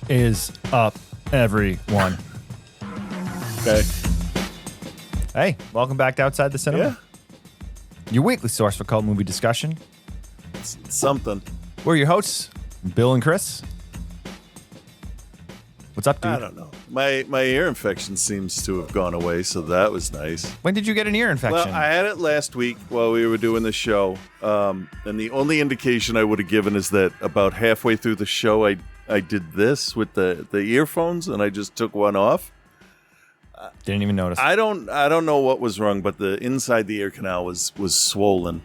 is up, everyone? Okay. Hey, welcome back to Outside the Cinema. Yeah. Your weekly source for cult movie discussion. It's something. We're your hosts, Bill and Chris. What's up, dude? I don't know. My ear infection seems to have gone away, so that was nice. When did you get an ear infection? Well, I had it last week while we were doing the show, and the only indication I would have given is that about halfway through the show, I did this with the earphones, and I just took one off. Didn't even notice. I don't know what was wrong, but the inside the ear canal was swollen,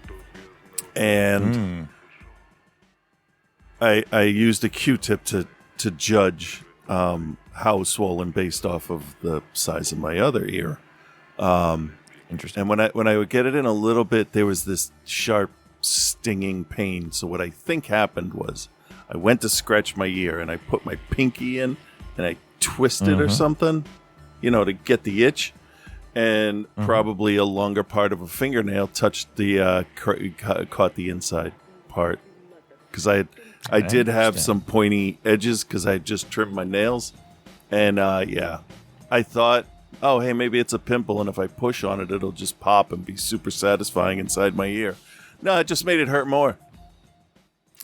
and I used a Q-tip to judge how swollen based off of the size of my other ear. Interesting. And when I would get it in a little bit, there was this sharp stinging pain. So what I think happened was I went to scratch my ear and I put my pinky in and I twisted or something, to get the itch. And probably a longer part of a fingernail touched the caught the inside part, because I did have some pointy edges because I had just trimmed my nails. And I thought, oh, hey, maybe it's a pimple, and if I push on it, it'll just pop and be super satisfying inside my ear. No, it just made it hurt more.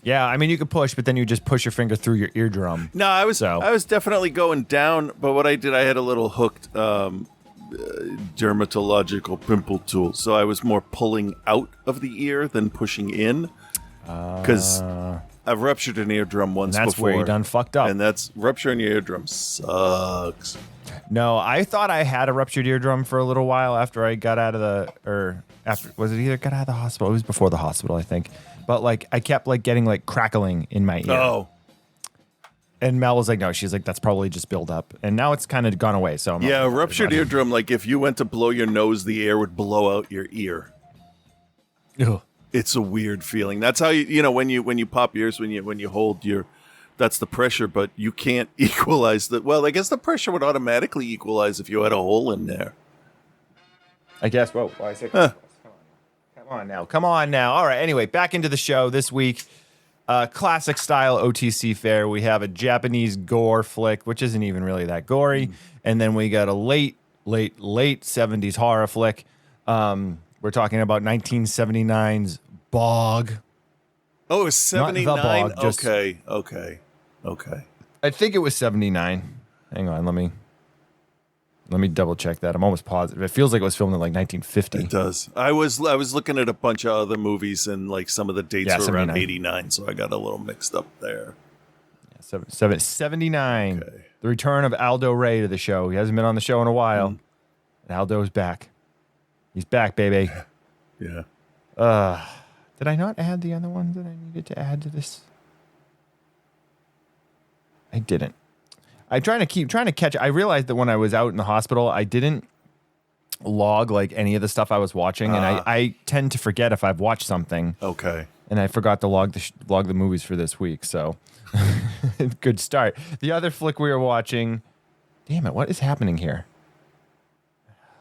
Yeah, I mean, you could push, but then you just push your finger through your eardrum. No, I was definitely going down, but what I did, I had a little hooked dermatological pimple tool, so I was more pulling out of the ear than pushing in, because I've ruptured an eardrum once before. That's where you done fucked up. And that's rupturing your eardrum sucks. No, I thought I had a ruptured eardrum for a little while after I got out of was it either got out of the hospital? It was before the hospital, I think. But I kept getting crackling in my ear. Oh. And Mel was like, no, she's like, that's probably just build up. And now it's kind of gone away. So I'm yeah, ruptured eardrum, if you went to blow your nose, the air would blow out your ear. Ugh. It's a weird feeling. That's how when you pop ears, when you hold your, that's the pressure, but you can't equalize the. Well, I guess the pressure would automatically equalize if you had a hole in there. I guess. Whoa, why is it? Come on now. All right. Anyway, back into the show this week. Classic style OTC fare. We have a Japanese gore flick, which isn't even really that gory, and then we got a late 70s horror flick. We're talking about 1979's Bog. Oh, it was 79? Okay. I think it was 79. Hang on, let me double check that. I'm almost positive. It feels like it was filmed in 1950. It does. I was looking at a bunch of other movies, and some of the dates were 79. around 89, so I got a little mixed up there. Yeah, 79. Okay. The return of Aldo Ray to the show. He hasn't been on the show in a while. And Aldo's back. He's back, baby. Yeah. Did I not add the other ones that I needed to add to this? I didn't. I'm trying to catch. I realized that when I was out in the hospital, I didn't log any of the stuff I was watching, and I tend to forget if I've watched something. Okay. And I forgot to log the movies for this week. So, good start. The other flick we were watching. Damn it! What is happening here?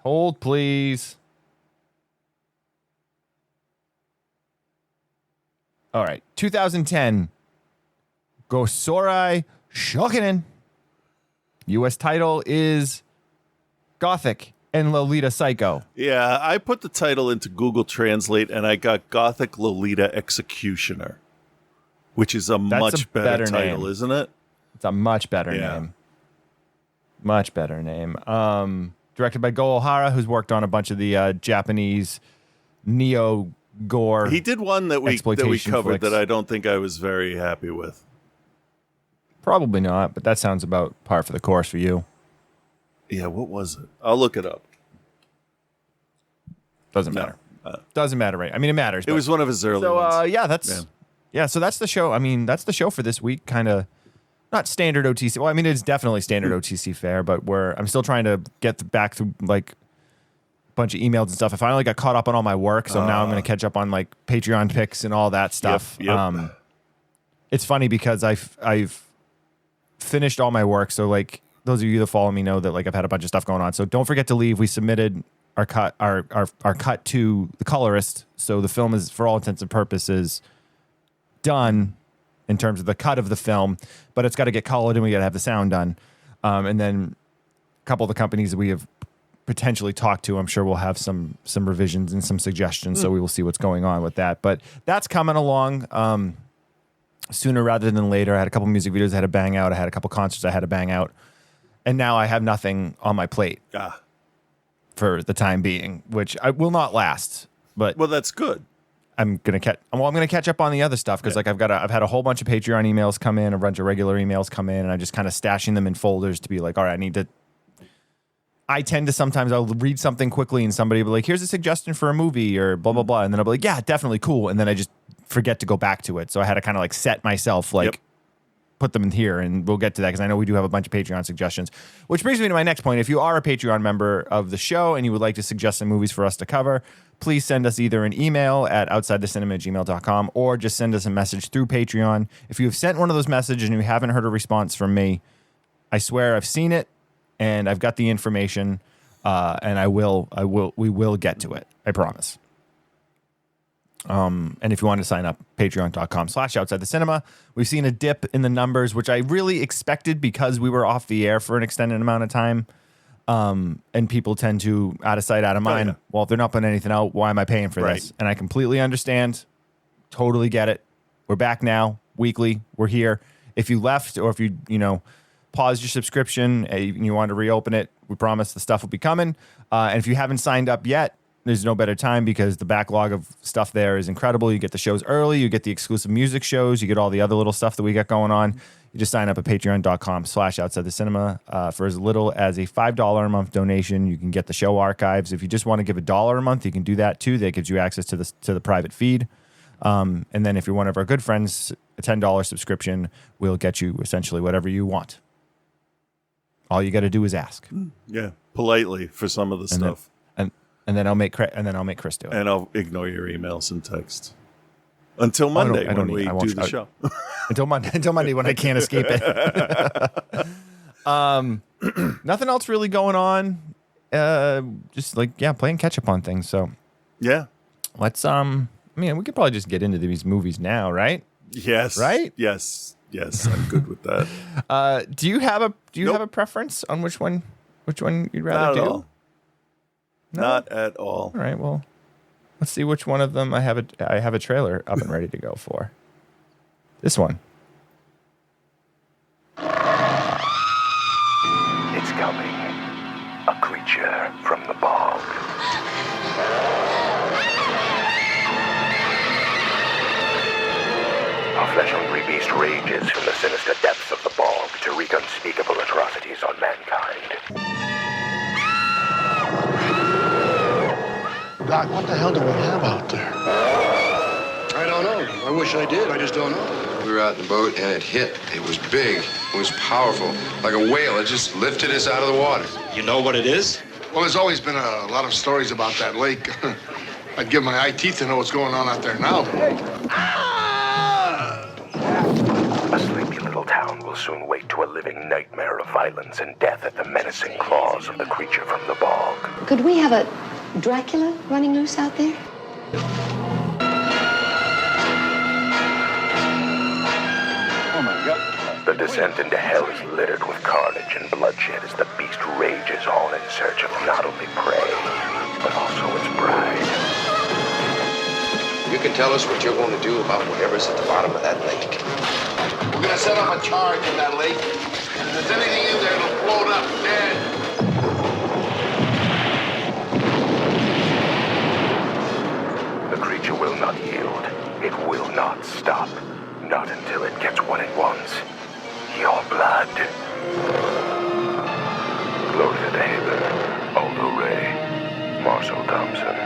Hold, please. All right, 2010, Gosorai Shokunin. U.S. title is Gothic and Lolita Psycho. Yeah, I put the title into Google Translate, and I got Gothic Lolita Executioner, which is a much better title, name. Isn't it? It's a much better name. Much better name. Directed by Go Ohara, who's worked on a bunch of the Japanese neo-gore. He did one that we covered flicks. that I don't think I was very happy with. Probably not, but that sounds about par for the course for you. Yeah, what was it? I'll look it up. Doesn't matter. Doesn't matter, right? I mean, it matters. It was one of his early ones. So that's the show. I mean, that's the show for this week. Kind of not standard OTC. Well, I mean, it's definitely standard OTC fare, but I'm still trying to get back through a bunch of emails and stuff. I finally got caught up on all my work, so now I'm going to catch up on Patreon picks and all that stuff. Yep. It's funny because I've finished all my work, so those of you that follow me know that I've had a bunch of stuff going on. So don't forget to leave. We submitted our cut to the colorist, so the film is, for all intents and purposes, done. in terms of the cut of the film, but it's got to get colored and we got to have the sound done. And then a couple of the companies that we have potentially talked to, I'm sure we'll have some revisions and some suggestions. So we will see what's going on with that. But that's coming along sooner rather than later. I had a couple music videos I had to bang out. I had a couple concerts I had to bang out. And now I have nothing on my plate for the time being, which I will not last. But well, that's good. I'm gonna catch up on the other stuff because I've had a whole bunch of Patreon emails come in, a bunch of regular emails come in, and I'm just kind of stashing them in folders to be like, all right, I tend to sometimes I'll read something quickly and somebody will be like, here's a suggestion for a movie or blah blah blah, and then I'll be like, yeah, definitely cool, and then I just forget to go back to it. So I had to kind of like set myself like. Put them in here, and we'll get to that because I know we do have a bunch of Patreon suggestions, which brings me to my next point. If you are a Patreon member of the show and you would like to suggest some movies for us to cover, please send us either an email at outsidethecinema@gmail.com or just send us a message through Patreon. If you have sent one of those messages and you haven't heard a response from me, I swear I've seen it and I've got the information, and we will get to it. I promise. And if you want to sign up, patreon.com/outsidethecinema. We've seen a dip in the numbers, which I really expected because we were off the air for an extended amount of time. And people tend to out of sight, out of mind. Well, if they're not putting anything out, why am I paying for this? And I completely understand. Totally get it. We're back now, weekly. We're here. If you left or if you paused your subscription and you want to reopen it, we promise the stuff will be coming. And if you haven't signed up yet, there's no better time because the backlog of stuff there is incredible. You get the shows early. You get the exclusive music shows. You get all the other little stuff that we got going on. You just sign up at patreon.com/outsidethecinema for as little as a $5 a month donation. You can get the show archives. If you just want to give $1 a month, you can do that too. That gives you access to the private feed. And then if you're one of our good friends, a $10 subscription will get you essentially whatever you want. All you got to do is ask. Yeah, politely for some of the stuff. And then I'll make Chris do it. And I'll ignore your emails and text until Monday when we do the show. Until Monday when I can't escape it. Nothing else really going on. Just playing catch up on things. So let's we could probably just get into these movies now, right? Yes. Right? Yes, I'm good with that. Do you have a preference on which one you'd rather do? Not at all. No? Not at all. All right, well, let's see which one of them I have a trailer up and ready to go for. This one. It's coming. A creature from the bog. A flesh-hungry beast rages from the sinister depths of the bog to wreak unspeakable atrocities on mankind. Doc, what the hell do we have out there? I don't know. I wish I did. I just don't know. We were out in the boat and it hit. It was big. It was powerful. Like a whale. It just lifted us out of the water. You know what it is? Well, there's always been a lot of stories about that lake. I'd give my eye teeth to know what's going on out there now. A sleepy little town will soon wake to a living nightmare of violence and death at the menacing claws of the creature from the bog. Could we have a Dracula running loose out there? Oh, my God. The descent into hell is littered with carnage and bloodshed as the beast rages on in search of not only prey, but also its bride. You can tell us what you're going to do about whatever's at the bottom of that lake. We're gonna set up a charge in that lake. And if there's anything in there, it'll float up dead. The creature will not yield. It will not stop. Not until it gets what it wants. Your blood. Lolita Taylor, Aldo Ray, Marcel Thompson.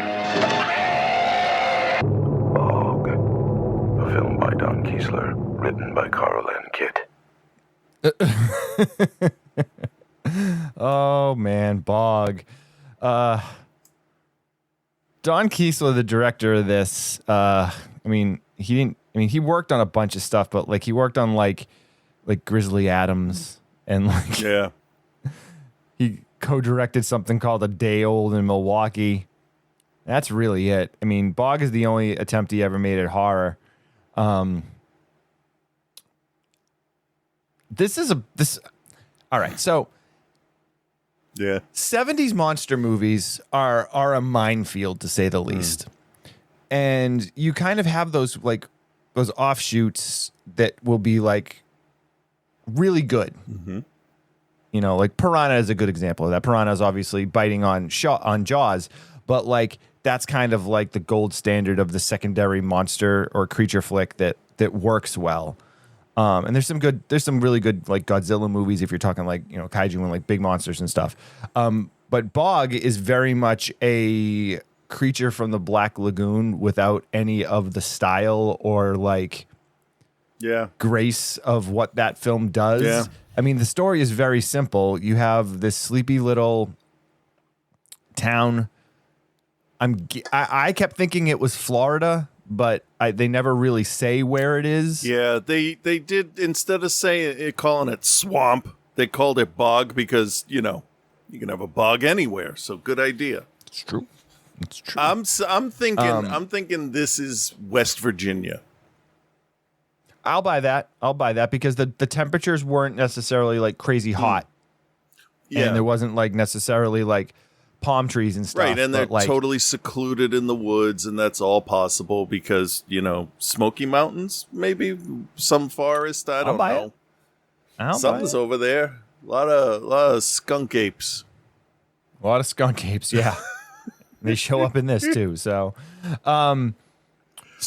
Bog. A film by Don Kiesler, written by Carl N. Kitt. Oh man, Bog. Don Kiesler, the director of this, he worked on a bunch of stuff, but like he worked on like Grizzly Adams and he co-directed something called A Day Old in Milwaukee. That's really it. I mean, Bog is the only attempt he ever made at horror. All right, so Yeah. 70s monster movies are a minefield, to say the least. And you kind of have those offshoots that will be like really good. You know, like Piranha is a good example of that. Piranha is obviously biting on Jaws, but like that's kind of like the gold standard of the secondary monster or creature flick that works well. And there's some really good like Godzilla movies if you're talking like, you know, kaiju and like big monsters and stuff. But Bog is very much a creature from the Black Lagoon without any of the style or like grace of what that film does. Yeah. I mean, the story is very simple. You have this sleepy little town. I kept thinking it was Florida, but they never really say where it is. Yeah, they did, instead of calling it swamp, they called it bog because, you know, you can have a bog anywhere. So good idea. It's true. It's true. I'm thinking this is West Virginia. I'll buy that because the temperatures weren't necessarily like crazy hot. Yeah. And there wasn't like necessarily like palm trees and stuff. Right, and they're like, totally secluded in the woods, and that's all possible because, you know, Smoky Mountains, maybe some forest, I don't know. Something's over there. A lot of skunk apes. A lot of skunk apes, yeah. They show up in this too. So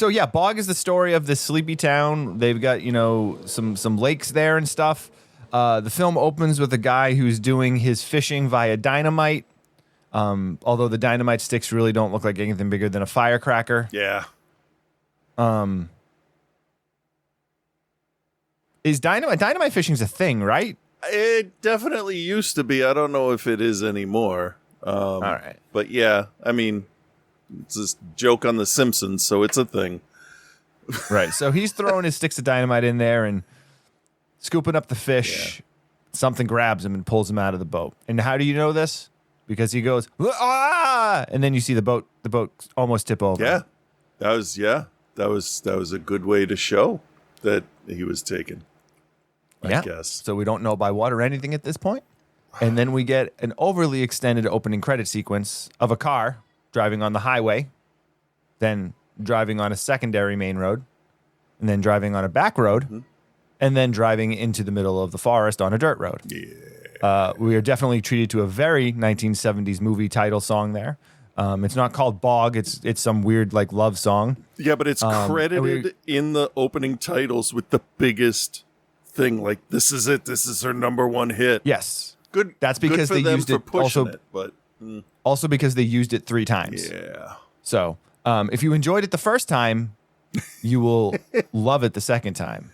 yeah, Bog is the story of this sleepy town. They've got, you know, some lakes there and stuff. The film opens with a guy who's doing his fishing via dynamite. Although the dynamite sticks really don't look like anything bigger than a firecracker. Yeah. Is dynamite fishing's a thing, right? It definitely used to be. I don't know if it is anymore. All right. But yeah, I mean, it's this joke on The Simpsons, so it's a thing. Right. So he's throwing his sticks of dynamite in there and scooping up the fish. Yeah. Something grabs him and pulls him out of the boat. And how do you know this? Because he goes, ah! And then you see the boat almost tip over. Yeah. That was a good way to show that he was taken. I guess. So we don't know by what or anything at this point. And then we get an overly extended opening credit sequence of a car driving on the highway, then driving on a secondary main road, and then driving on a back road, and then driving into the middle of the forest on a dirt road. Yeah. We are definitely treated to a very 1970s movie title song there. It's not called Bog. It's some weird like love song. Yeah, but it's credited in the opening titles with the biggest thing. Like, this is it. This is her number one hit. Yes. Good. That's because good for they them used for it pushing also. It, but also because they used it 3 times. Yeah. So if you enjoyed it the first time, you will love it the second time.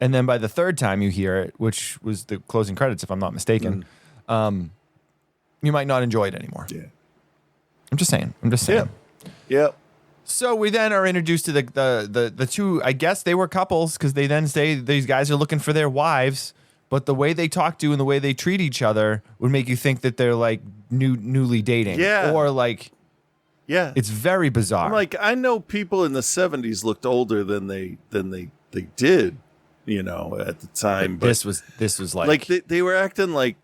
And then by the third time you hear it, which was the closing credits, if I'm not mistaken, you might not enjoy it anymore. Yeah. I'm just saying. Yeah. So we then are introduced to the two, I guess they were couples because they then say these guys are looking for their wives, but the way they talk to and the way they treat each other would make you think that they're like newly dating. Yeah. Or like, yeah, it's very bizarre. I'm like, I know people in the 70s looked older than they did, you know, at the time. But this was like they were acting like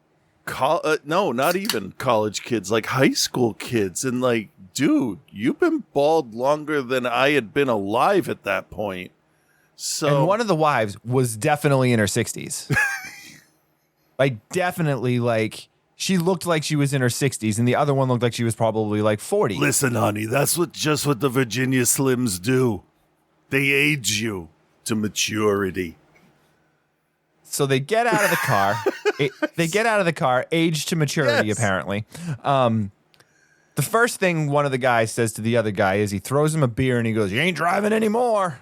no, not even college kids, like high school kids, and like, dude, you've been bald longer than I had been alive at that point. So, and one of the wives was definitely in her 60s. Like, definitely, like, she looked like she was in her 60s, and the other one looked like she was probably like 40. Listen, honey, that's just what the Virginia Slims do. They age you to maturity. So they get out of the car. They get out of the car, age to maturity, Yes. apparently. The first thing one of the guys says to the other guy is he throws him a beer and he goes, "You ain't driving anymore."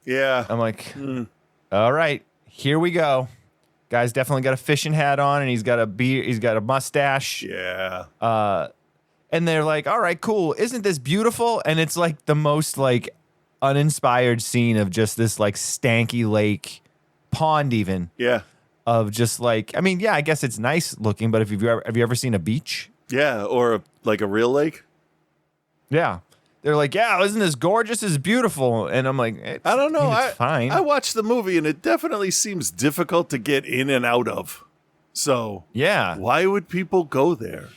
Yeah. I'm like, all right, here we go. Guy's definitely got a fishing hat on and he's got a mustache. Yeah. And they're like, all right, cool. Isn't this beautiful? And it's like the most like uninspired scene of just this like stanky lake pond even. Yeah. Of just like, I mean, yeah, I guess it's nice looking, but have you ever seen a beach? Yeah. Or like a real lake. Yeah. they're like, yeah, isn't this gorgeous? It's beautiful. And I'm like, I don't know. It's fine. I watched the movie, and it definitely seems difficult to get in and out of. So yeah. why would people go there?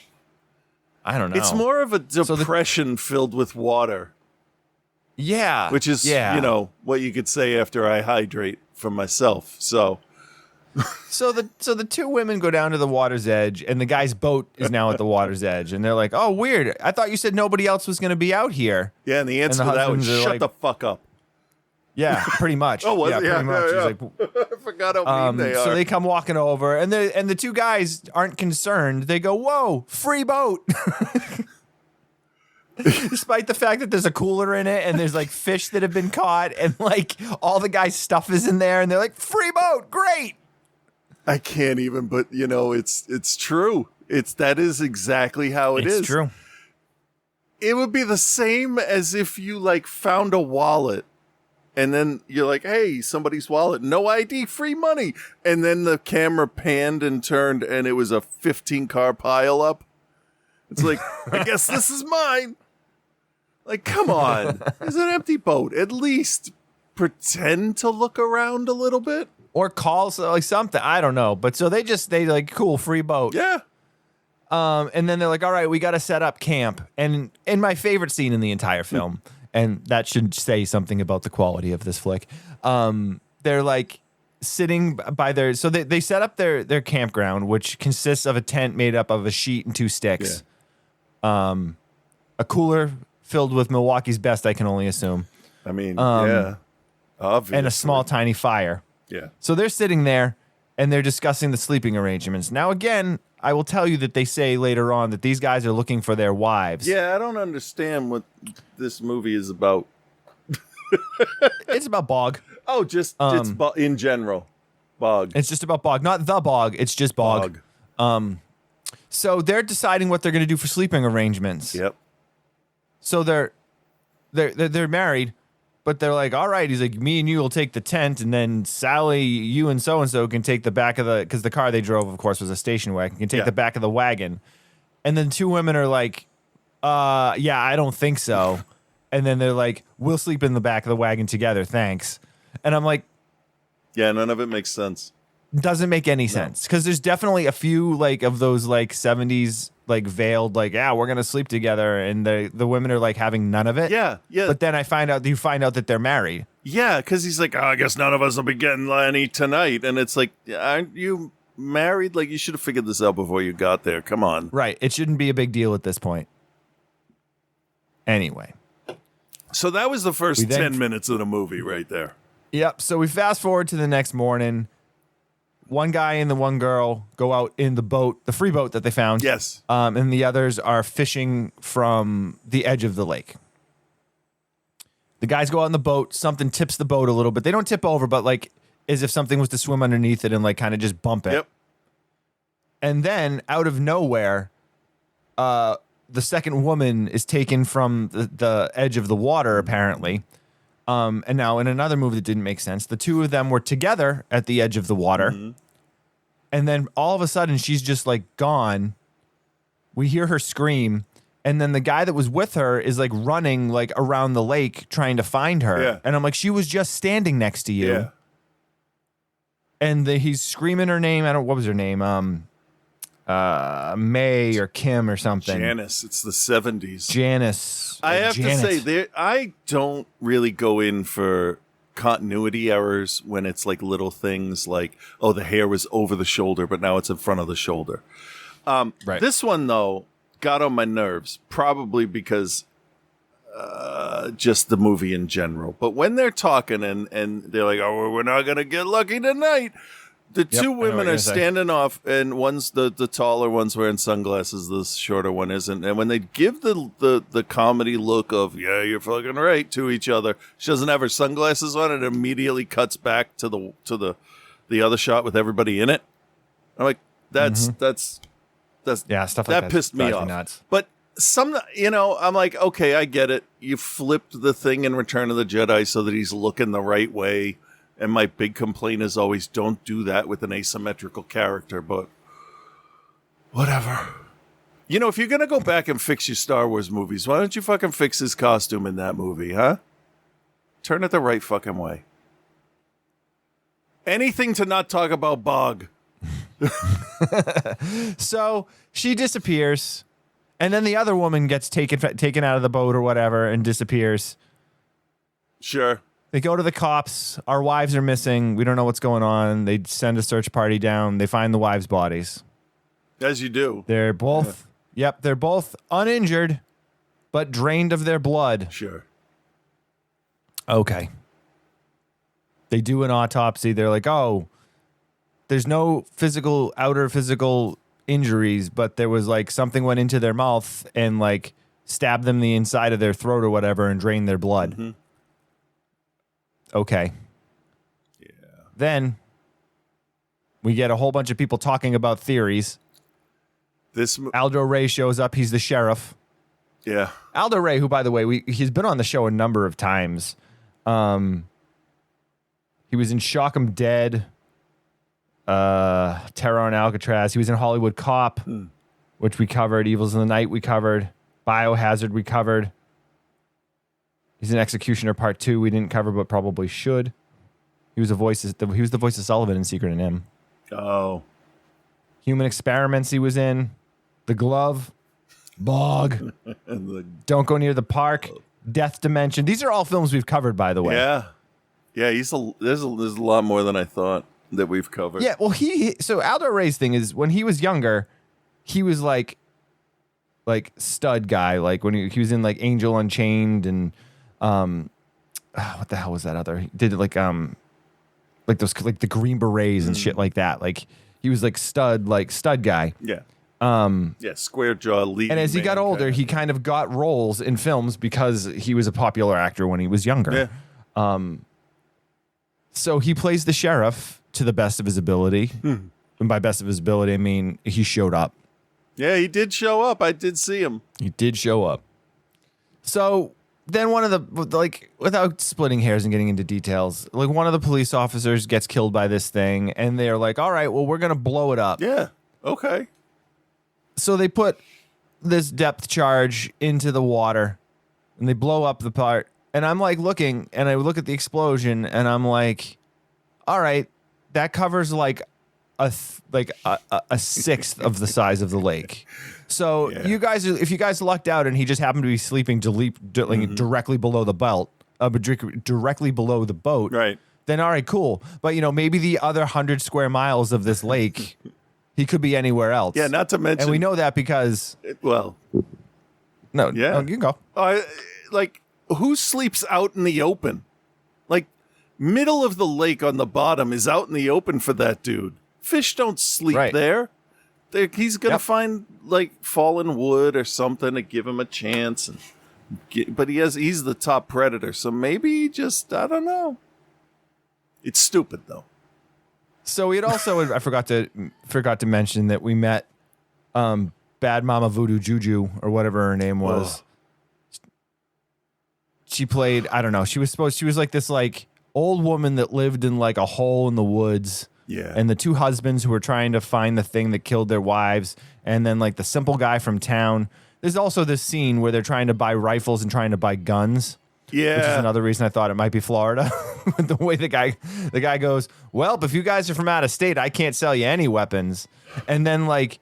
I don't know. It's more of a depression filled with water. Yeah. Which is, what you could say after I hydrate for myself. So the two women go down to the water's edge, and the guy's boat is now at the water's edge, and they're like, "Oh, weird! I thought you said nobody else was going to be out here." Yeah, and the answer to that was, "Shut the fuck up." Yeah, pretty much. Was it? Pretty much. Yeah. He's like, I forgot how mean they are. So they come walking over, and the two guys aren't concerned. They go, "Whoa, free boat!" Despite the fact that there's a cooler in it, and there's like fish that have been caught, and like all the guys' stuff is in there, and they're like, "Free boat, great!" I can't even, but it's true. That is exactly how it is. It's true. It would be the same as if you like found a wallet and then you're like, hey, somebody's wallet, no ID, free money. And then the camera panned and turned and it was a 15-car pile up. It's like, I guess this is mine. Like, come on. It's an empty boat. At least pretend to look around a little bit. Or call like something. I don't know. But so they like, cool, free boat. Yeah. And then they're like, all right, we got to set up camp. And in my favorite scene in the entire film, and that should say something about the quality of this flick, they're like sitting by so they set up their campground, which consists of a tent made up of a sheet and two sticks. Yeah. A cooler filled with Milwaukee's Best, I can only assume. I mean, yeah. Obviously. And a small, tiny fire. Yeah. So they're sitting there and they're discussing the sleeping arrangements. Now, again, I will tell you that they say later on that these guys are looking for their wives. Yeah, I don't understand what this movie is about. It's about bog. Oh, just in general. Bog. It's just about bog. Not the bog. It's just bog. So they're deciding what they're going to do for sleeping arrangements. Yep. So they're married. But they're like, all right. He's like, me and you will take the tent, and then Sally, you and so can take the back of because the car they drove, of course, was a station wagon. Can take the back of the wagon. And then two women are like, yeah, I don't think so. And then they're like, we'll sleep in the back of the wagon together, thanks. And I'm like, yeah, none of it makes sense. Doesn't make any sense because there's definitely a few like of those like 70s like veiled like, yeah, we're gonna sleep together, and the women are like having none of it. Yeah. But then you find out that they're married. Yeah, because he's like, I guess none of us will be getting any tonight, and it's like, aren't you married? Like, you should have figured this out before you got there. Come on. Right. It shouldn't be a big deal at this point. Anyway. So that was the first 10 minutes of the movie right there. Yep. So we fast forward to the next morning. One guy and the one girl go out in the boat, the free boat that they found. Yes. And the others are fishing from the edge of the lake. The guys go out in the boat. Something tips the boat a little bit. They don't tip over, but like as if something was to swim underneath it and like kind of just bump it. Yep. And then out of nowhere, the second woman is taken from the edge of the water, apparently. And now in another movie that didn't make sense, the two of them were together at the edge of the water. Mm-hmm. And then all of a sudden she's just like gone. We hear her scream. And then the guy that was with her is like running like around the lake trying to find her. Yeah. And I'm like, she was just standing next to you. Yeah. And he's screaming her name. What was her name? May or Kim or something. Janice. It's the 70s. Janice. I have to say, I don't really go in for continuity errors when it's like little things like, oh, the hair was over the shoulder, but now it's in front of the shoulder. Right. This one, though, got on my nerves, probably because just the movie in general. But when they're talking and they're like, oh, we're not going to get lucky tonight. The two women are standing off, and one's the taller one's wearing sunglasses, the shorter one isn't. And when they give the comedy look of, yeah, you're fucking right, to each other, she doesn't have her sunglasses on, and it immediately cuts back to the other shot with everybody in it. I'm like, that's yeah, stuff like that pissed me off. Nuts. But I'm like, okay, I get it. You flipped the thing in Return of the Jedi so that he's looking the right way. And my big complaint is always, don't do that with an asymmetrical character, but whatever. You know, if you're going to go back and fix your Star Wars movies, why don't you fucking fix his costume in that movie, huh? Turn it the right fucking way. Anything to not talk about Bog. So she disappears, and then the other woman gets taken out of the boat or whatever and disappears. Sure. They go to the cops. Our wives are missing. We don't know what's going on. They send a search party down. They find the wives' bodies. As you do. They're both, they're both uninjured, but drained of their blood. Sure. Okay. They do an autopsy. They're like, oh, there's no outer physical injuries, but there was like something went into their mouth and like stabbed them the inside of their throat or whatever and drained their blood. Mm-hmm. Okay. Yeah. Then we get a whole bunch of people talking about theories. Aldo Ray shows up. He's the sheriff. Yeah. Aldo Ray, who, by the way, he's been on the show a number of times. He was in Shock 'em Dead, Terror on Alcatraz. He was in Hollywood Cop, which we covered. Evils in the Night we covered. Biohazard we covered. He's in Executioner Part 2 we didn't cover, but probably should. He was the voice of Sullivan in Secret and M. Oh. Human Experiments he was in. The Glove. Bog. Don't Go Near the Park. Death Dimension. These are all films we've covered, by the way. Yeah. Yeah, there's a lot more than I thought that we've covered. Yeah, well, so Aldo Ray's thing is when he was younger, he was like stud guy. Like when he was in like Angel Unchained and what the hell was that other? He did like those like the Green Berets and shit like that. Like he was like stud guy. Yeah. Square jaw lead. And as he got older, he kind of got roles in films because he was a popular actor when he was younger. Yeah. So he plays the sheriff to the best of his ability. And by best of his ability, I mean he showed up. Yeah, he did show up. I did see him. He did show up. So then one of the, like, without splitting hairs and getting into details, like one of the police officers gets killed by this thing, and they're like, all right, well, we're going to blow it up. Yeah, okay. So they put this depth charge into the water, and they blow up the part. And I'm like looking, and I look at the explosion, and I'm like, all right, that covers like a sixth of the size of the lake. So you guys, if you guys lucked out and he just happened to be sleeping directly below the belt, directly below the boat, right? Then all right, cool. But maybe the other 100 square miles of this lake, he could be anywhere else. Yeah, not to mention, and we know that because no, you can go. Like who sleeps out in the open? Like middle of the lake on the bottom is out in the open for that dude. Fish don't sleep there. He's going to find like fallen wood or something to give him a chance. But he's the top predator. So maybe just, I don't know. It's stupid though. So we had also, I forgot to mention that we met Bad Mama Voodoo Juju or whatever her name was. She played, I don't know. She was like this like old woman that lived in like a hole in the woods. Yeah. And the two husbands who were trying to find the thing that killed their wives. And then like the simple guy from town. There's also this scene where they're trying to buy rifles and trying to buy guns. Yeah. Which is another reason I thought it might be Florida. The way the guy goes, well, if you guys are from out of state, I can't sell you any weapons. And then like,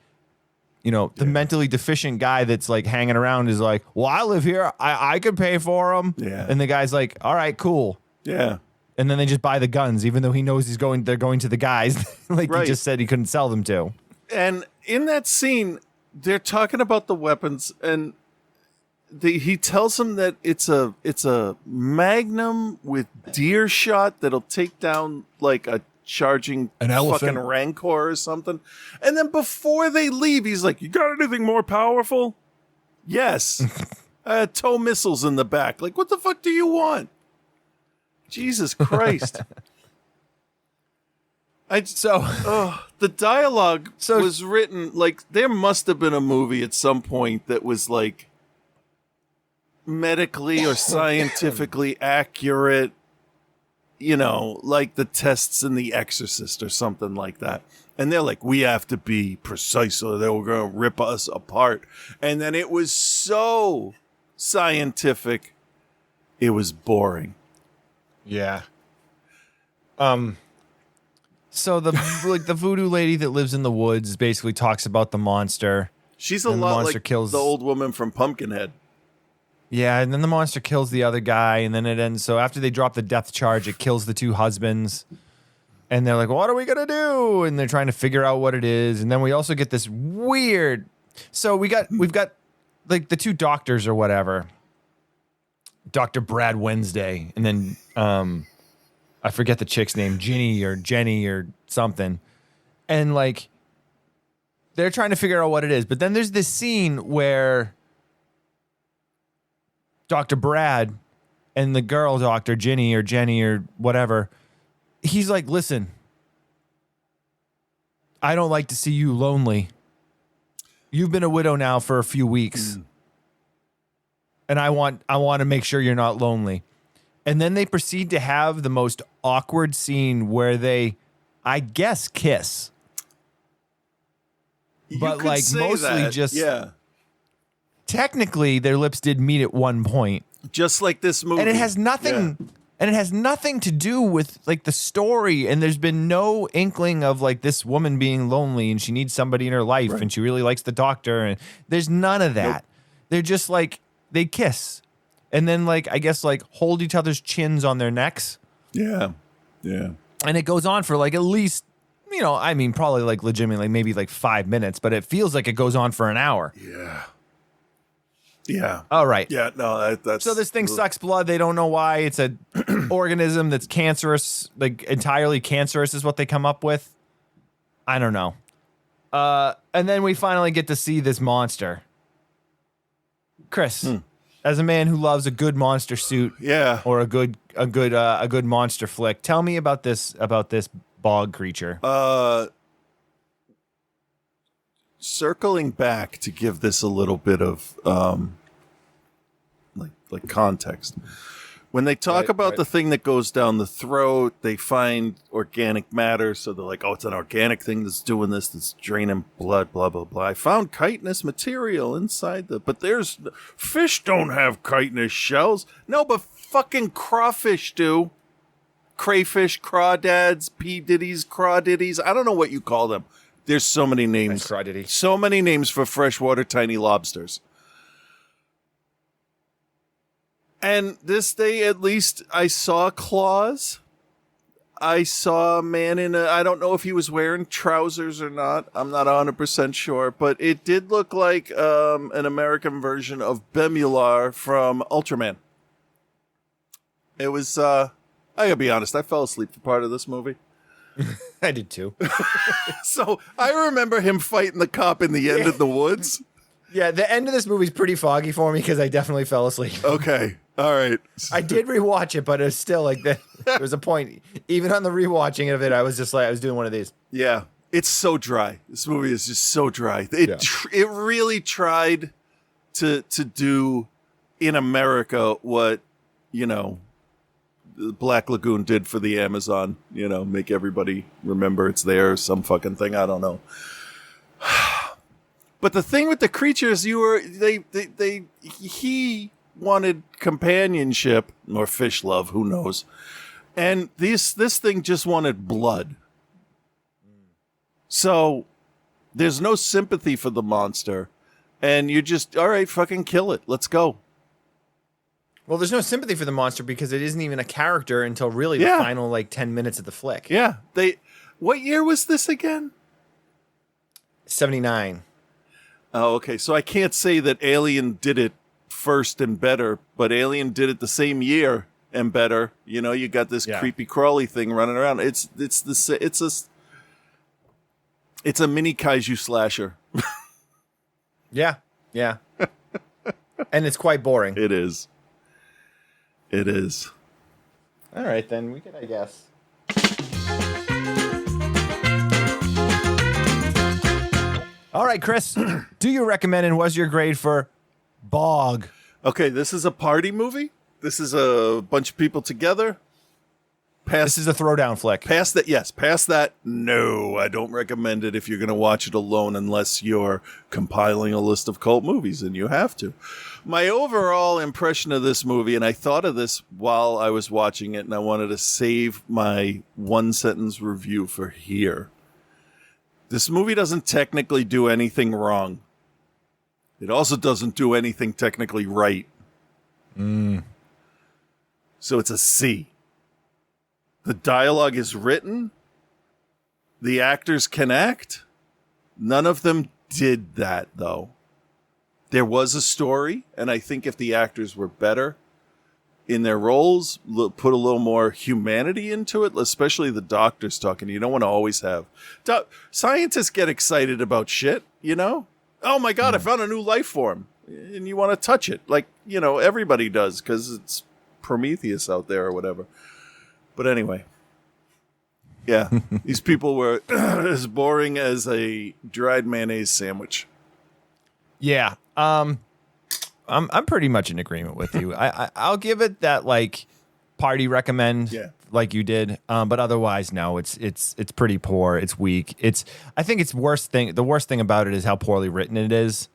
the mentally deficient guy that's like hanging around is like, well, I live here. I could pay for them. Yeah. And the guy's like, all right, cool. Yeah. And then they just buy the guns, even though he knows they're going to the guys he just said he couldn't sell them to. And in that scene, they're talking about the weapons, and he tells him that it's a Magnum with deer shot that'll take down like a charging an elephant, fucking Rancor or something. And then before they leave, he's like, "You got anything more powerful?" Yes. Tow missiles in the back. Like, what the fuck do you want? Jesus Christ. The dialogue was written like there must have been a movie at some point that was like medically or scientifically accurate, like the tests in The Exorcist or something like that. And they're like, we have to be precise or they were going to rip us apart. And then it was so scientific, it was boring. Yeah. So the voodoo lady that lives in the woods basically talks about the monster. She's a And the lot monster like kills- the old woman from Pumpkinhead. Yeah, and then the monster kills the other guy, and then it ends. So after they drop the death charge, it kills the two husbands. And they're like, what are we going to do? And they're trying to figure out what it is. And then we also get this weird. So we've got like the two doctors or whatever. Dr. Brad Wednesday. And then I forget the chick's name, Ginny or Jenny or something. And like, they're trying to figure out what it is. But then there's this scene where Dr. Brad and the girl doctor, Jenny or whatever, he's like, listen, I don't like to see you lonely. You've been a widow now for a few weeks. And I want to make sure you're not lonely. And then they proceed to have the most awkward scene where they, I guess, kiss. But could like say mostly that. just, Yeah. technically their lips did meet at one point. Just like this movie. And it has nothing and it has nothing to do with like the story, and there's been no inkling of like this woman being lonely and she needs somebody in her life and she really likes the doctor, and there's none of that. They're just like, they kiss and then like I guess like hold each other's chins on their necks. Yeah. Yeah. And it goes on for like at least, you know, I mean probably like legitimately maybe like 5 minutes, but it feels like it goes on for an hour. Yeah. Yeah. All right. Yeah, no, that's... So this thing sucks blood. They don't know why. It's a organism that's cancerous, like entirely cancerous is what they come up with. I don't know. And then we finally get to see this monster. Chris, as a man who loves a good monster suit, or a good monster flick, tell me about this bog creature. Circling back to give this a little bit of like context. When they talk about the thing that goes down the throat, they find organic matter, so they're like, oh, it's an organic thing that's doing this, that's draining blood, blah, blah, blah. I found chitinous material inside but there's... Fish don't have chitinous shells. No, but fucking crawfish do. Crayfish, crawdads, P-diddies, crawdiddies. I don't know what you call them. There's so many names. Crawdiddy. So many names for freshwater tiny lobsters. And this day, at least, I saw claws. I saw a man I don't know if he was wearing trousers or not. I'm not 100% sure. But it did look like an American version of Bemular from Ultraman. It was, I gotta be honest, I fell asleep for part of this movie. I did too. So I remember him fighting the cop in the end of the woods. Yeah, the end of this movie's pretty foggy for me because I definitely fell asleep. Okay. All right. I did rewatch it, but it was still like there was a point. Even on the rewatching of it, I was just like, I was doing one of these. Yeah. It's so dry. This movie is just so dry. It really tried to do in America what, you know, Black Lagoon did for the Amazon, you know, make everybody remember it's there, some fucking thing, I don't know. But the thing with the creatures, he wanted companionship or fish love, who knows. And this thing just wanted blood. So there's no sympathy for the monster, and you just, all right, fucking kill it. Let's go. Well, there's no sympathy for the monster because it isn't even a character until really the final like 10 minutes of the flick. Yeah. What year was this again? 79. Oh, okay. So I can't say that Alien did it first and better, but Alien did it the same year and better. You know, you got this creepy crawly thing running around. It's a mini kaiju slasher. Yeah. Yeah. And it's quite boring. It is. It is. All right, then we could, I guess. All right, Chris, do you recommend and was your grade for Bog? Okay, this is a party movie. This is a bunch of people together. This is a throwdown flick. Past that, yes. Past that, no. I don't recommend it if you're going to watch it alone unless you're compiling a list of cult movies, and you have to. My overall impression of this movie, and I thought of this while I was watching it, and I wanted to save my one-sentence review for here. This movie doesn't technically do anything wrong. It also doesn't do anything technically right. So it's a C. The dialogue is written. The actors can act. None of them did that, though. There was a story, and I think if the actors were better in their roles, put a little more humanity into it, especially the doctors talking. You don't want to always have... Scientists get excited about shit, you know? Oh my God, I found a new life form. And you want to touch it. Like, you know, everybody does, because it's Prometheus out there or whatever. But anyway, yeah, these people were as boring as a dried mayonnaise sandwich. Yeah, I'm pretty much in agreement with you. I'll give it that like party recommend, like you did. But otherwise, no, it's pretty poor. It's weak. I think the worst thing about it is how poorly written it is.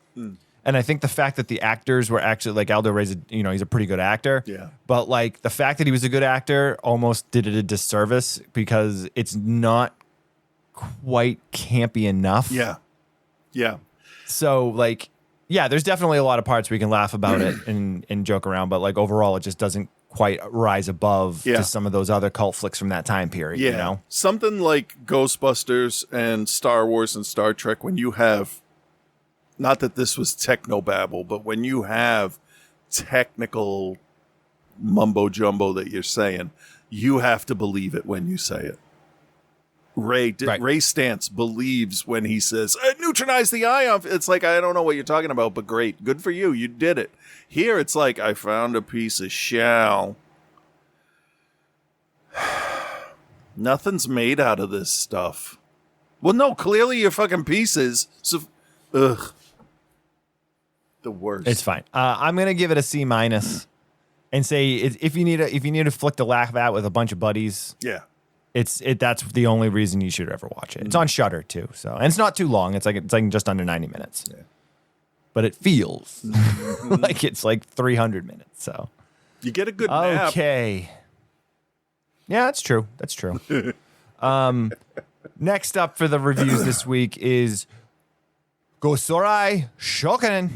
And I think the fact that the actors were actually like Aldo Rey's, he's a pretty good actor. Yeah. But like the fact that he was a good actor almost did it a disservice because it's not quite campy enough. Yeah. Yeah. So like, yeah, there's definitely a lot of parts where you can laugh about it and joke around, but like overall, it just doesn't quite rise above to some of those other cult flicks from that time period. Yeah. You know, something like Ghostbusters and Star Wars and Star Trek, when you have. Not that this was technobabble, but when you have technical mumbo jumbo that you're saying, you have to believe it when you say it. Ray Stantz believes when he says, neutralize the ion. It's like, I don't know what you're talking about, but great. Good for you. You did it. Here it's like, I found a piece of shell. Nothing's made out of this stuff. Well, no, clearly you're fucking pieces. So, ugh. The worst. It's fine. I'm gonna give it a C minus, and say if you need a flick to laugh at with a bunch of buddies. Yeah, that's the only reason you should ever watch it. It's on Shudder too, so and it's not too long. It's like just under 90 minutes. Yeah. But it feels like it's like 300 minutes. So you get a good nap. Okay. Yeah, that's true. That's true. Next up for the reviews this week is Gosorai Shokunin.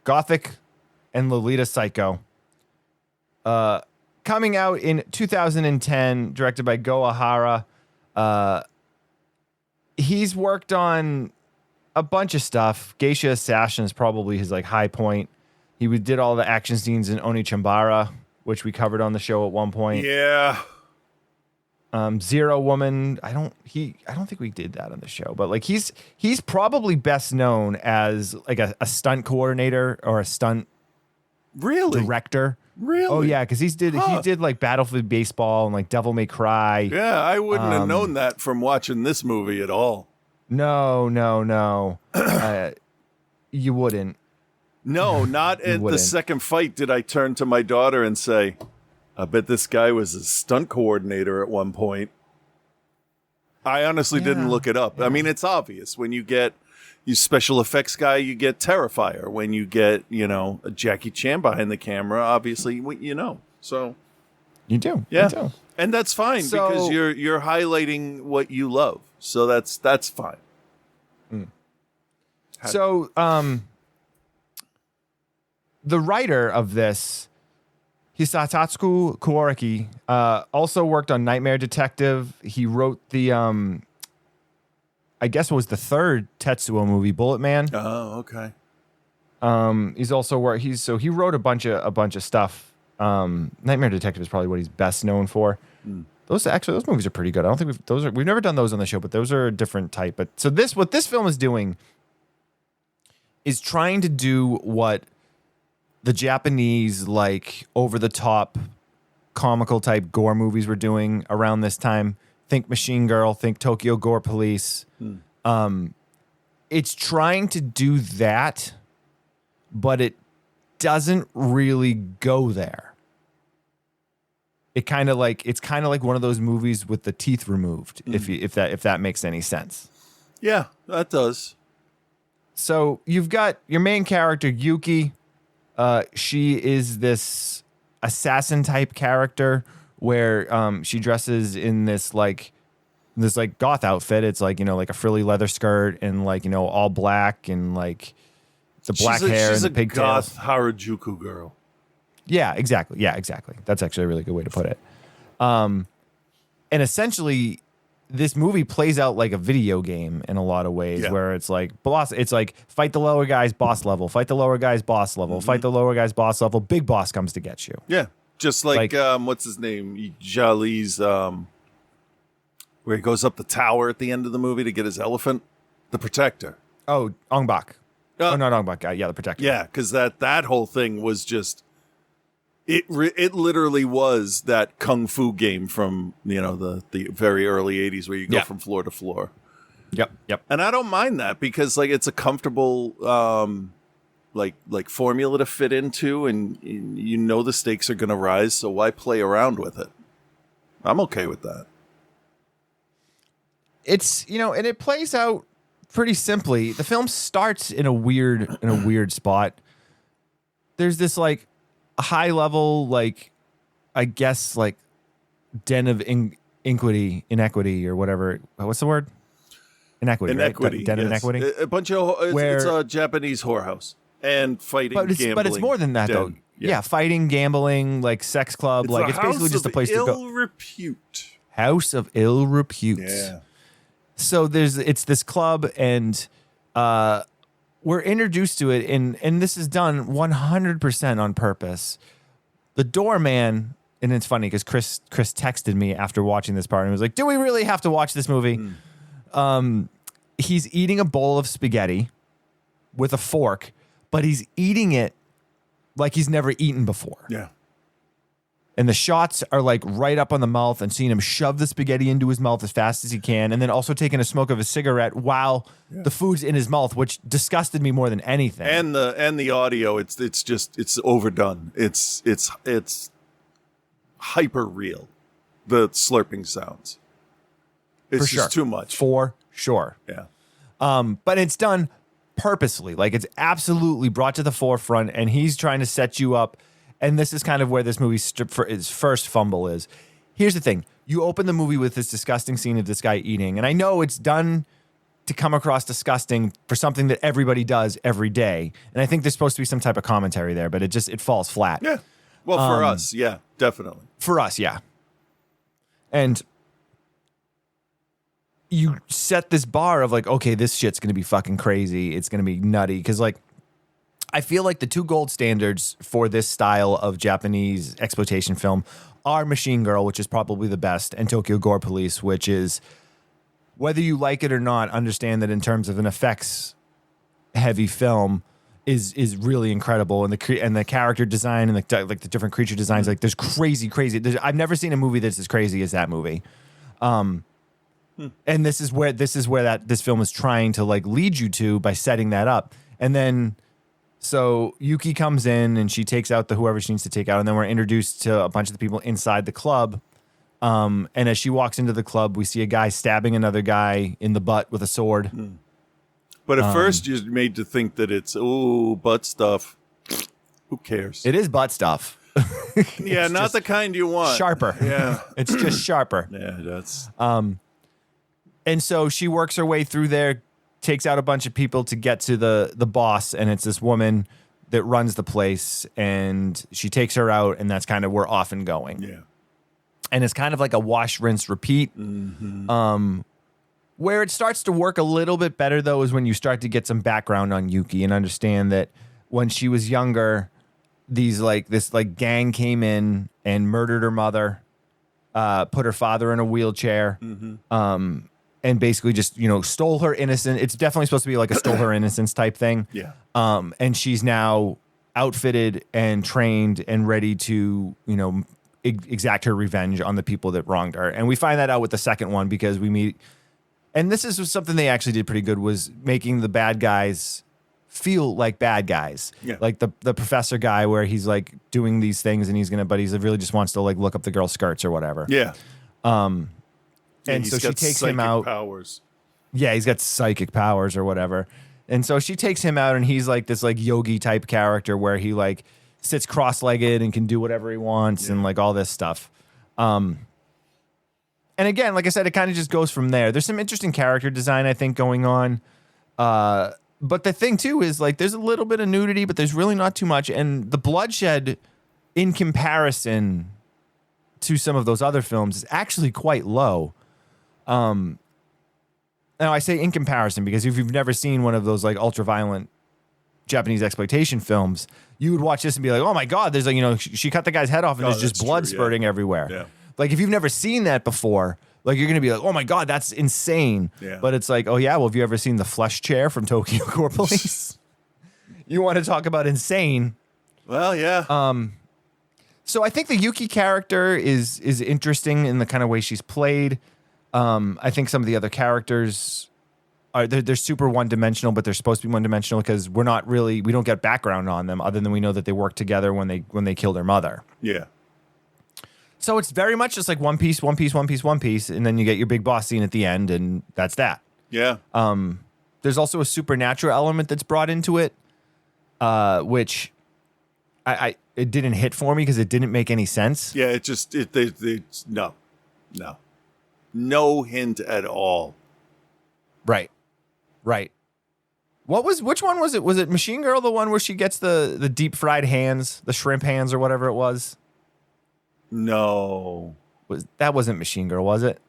Gothic and Lolita Psycho. Coming out in 2010, directed by Go Ahara. He's worked on a bunch of stuff. Geisha Assassin is probably his like high point. He did all the action scenes in Onichambara, which we covered on the show at one point. Yeah. Zero Woman. I don't think we did that on the show, but like he's probably best known as like a stunt coordinator or a stunt director. Really? Oh yeah, because he did like Battlefield Baseball and like Devil May Cry. Yeah, I wouldn't have known that from watching this movie at all. No. You wouldn't. No, not at the second fight did I turn to my daughter and say, I bet this guy was a stunt coordinator at one point. I honestly didn't look it up. Yeah. I mean, it's obvious. When you get you special effects guy, you get Terrifier. When you get, a Jackie Chan behind the camera, obviously, So you do. Yeah. You do. And that's fine because you're highlighting what you love. So that's fine. So the writer of this, Hisatatsuku Kuoraki, also worked on Nightmare Detective. He wrote the, I guess it was the third Tetsuo movie, Bullet Man. Oh, okay. He's also worked. He wrote a bunch of stuff. Nightmare Detective is probably what he's best known for. Those movies are pretty good. I don't think we've never done those on the show, but those are a different type. But so what this film is doing is trying to do what the Japanese like over the top comical type gore movies were doing around this time. Think Machine Girl, think Tokyo Gore Police. It's trying to do that, but it doesn't really go there. it's kind of like one of those movies with the teeth removed, if that makes any sense. Yeah, that does. So you've got your main character, Yuki. She is this assassin type character where she dresses in this goth outfit. It's like, like a frilly leather skirt and like, all black and like the black hair and the pigtails. She's a goth Harajuku girl. Yeah, exactly. That's actually a really good way to put it. And essentially this movie plays out like a video game in a lot of ways, where it's like fight the lower guys, boss level, fight the lower guys, boss level, fight the lower guys, boss level, big boss comes to get you. Yeah. Just like what's his name? Jali's where he goes up the tower at the end of the movie to get his elephant. The Protector. Oh, Ong Bak. Not Ong Bak. Yeah, the Protector. Yeah, because that whole thing was just it literally was that kung fu game from the very early 80s where you go from floor to floor. Yep. And I don't mind that because like it's a comfortable like formula to fit into, and the stakes are going to rise, so why play around with it? I'm okay with that. It's and it plays out pretty simply. The film starts in a weird spot. There's this like a high level, like I guess like den of inequity or whatever. What's the word? Inequity. Inequity. Right? Den of inequity. A bunch of it's a Japanese whorehouse and fighting, gambling. But it's more than that though. Yeah, fighting, gambling, like sex club. It's basically just a place to go. House of ill repute. Yeah. So it's this club, and we're introduced to it, and this is done 100% on purpose. The doorman, and it's funny because Chris texted me after watching this part and was like, "Do we really have to watch this movie?" He's eating a bowl of spaghetti with a fork, but he's eating it like he's never eaten before. Yeah. And the shots are like right up on the mouth and seeing him shove the spaghetti into his mouth as fast as he can. And then also taking a smoke of a cigarette while the food's in his mouth, which disgusted me more than anything. And the audio, it's overdone. It's hyper real. The slurping sounds. It's just too much. For sure. Yeah. But it's done purposely. Like it's absolutely brought to the forefront, and he's trying to set you up. And this is kind of where this movie's first fumble is. Here's the thing. You open the movie with this disgusting scene of this guy eating. And I know it's done to come across disgusting for something that everybody does every day. And I think there's supposed to be some type of commentary there, but it falls flat. Yeah. Well, for us, yeah, definitely. For us, yeah. And you set this bar of like, okay, this shit's going to be fucking crazy. It's going to be nutty. Because like, I feel like the two gold standards for this style of Japanese exploitation film are Machine Girl, which is probably the best, and Tokyo Gore Police, which is, whether you like it or not, understand that in terms of an effects heavy film is really incredible, and the character design and the different creature designs, like there's crazy. I've never seen a movie that's as crazy as that movie. And this is where this film is trying to like lead you to by setting that up. And then so Yuki comes in and she takes out whoever she needs to take out, and then we're introduced to a bunch of the people inside the club. And as she walks into the club, we see a guy stabbing another guy in the butt with a sword. But at first you're made to think that it's butt stuff. Who cares? It is butt stuff. Yeah, not the kind you want. Sharper. Yeah. It's just sharper. Yeah, that's And so she works her way through there, takes out a bunch of people to get to the boss, and it's this woman that runs the place, and she takes her out, and that's kind of where off and going. Yeah. And it's kind of like a wash, rinse, repeat. Where it starts to work a little bit better, though, is when you start to get some background on Yuki and understand that when she was younger, this gang came in and murdered her mother, put her father in a wheelchair, and basically just, stole her innocence. It's definitely supposed to be like a stole her innocence type thing. Yeah. And she's now outfitted and trained and ready to, exact her revenge on the people that wronged her. And we find that out with the second one because we meet, and this is something they actually did pretty good, was making the bad guys feel like bad guys. Yeah. Like the professor guy where he's like doing these things and he's really just wants to like look up the girl's skirts or whatever. Yeah. And he's so she got takes him psychic out. powers. Yeah, he's got psychic powers or whatever. And so she takes him out and he's like this like yogi type character where he like sits cross-legged and can do whatever he wants and like all this stuff. And again, like I said, it kind of just goes from there. There's some interesting character design, I think, going on. But the thing, too, is like there's a little bit of nudity, but there's really not too much. And the bloodshed, in comparison to some of those other films, is actually quite low. Now, I say in comparison because if you've never seen one of those like ultra-violent Japanese exploitation films, you would watch this and be like, oh, my God, there's like, you know, she cut the guy's head off and there's just that's blood true, spurting everywhere. Yeah. Like, if you've never seen that before, like, you're going to be like, oh, my God, that's insane. Yeah. But it's like, oh, yeah, well, have you ever seen The Flesh Chair from Tokyo Core Police? You want to talk about insane. Well, yeah. So I think the Yuki character is interesting in the kind of way she's played. I think some of the other characters they're super one-dimensional, but they're supposed to be one-dimensional because we don't get background on them other than we know that they worked together when they killed their mother. Yeah. So it's very much just like one piece, and then you get your big boss scene at the end, and that's that. Yeah. There's also a supernatural element that's brought into it, which it didn't hit for me because it didn't make any sense. Yeah, no hint at all. Right. Which one was it? Was it Machine Girl, the one where she gets the deep fried hands, the shrimp hands or whatever it was? No. That wasn't Machine Girl, was it?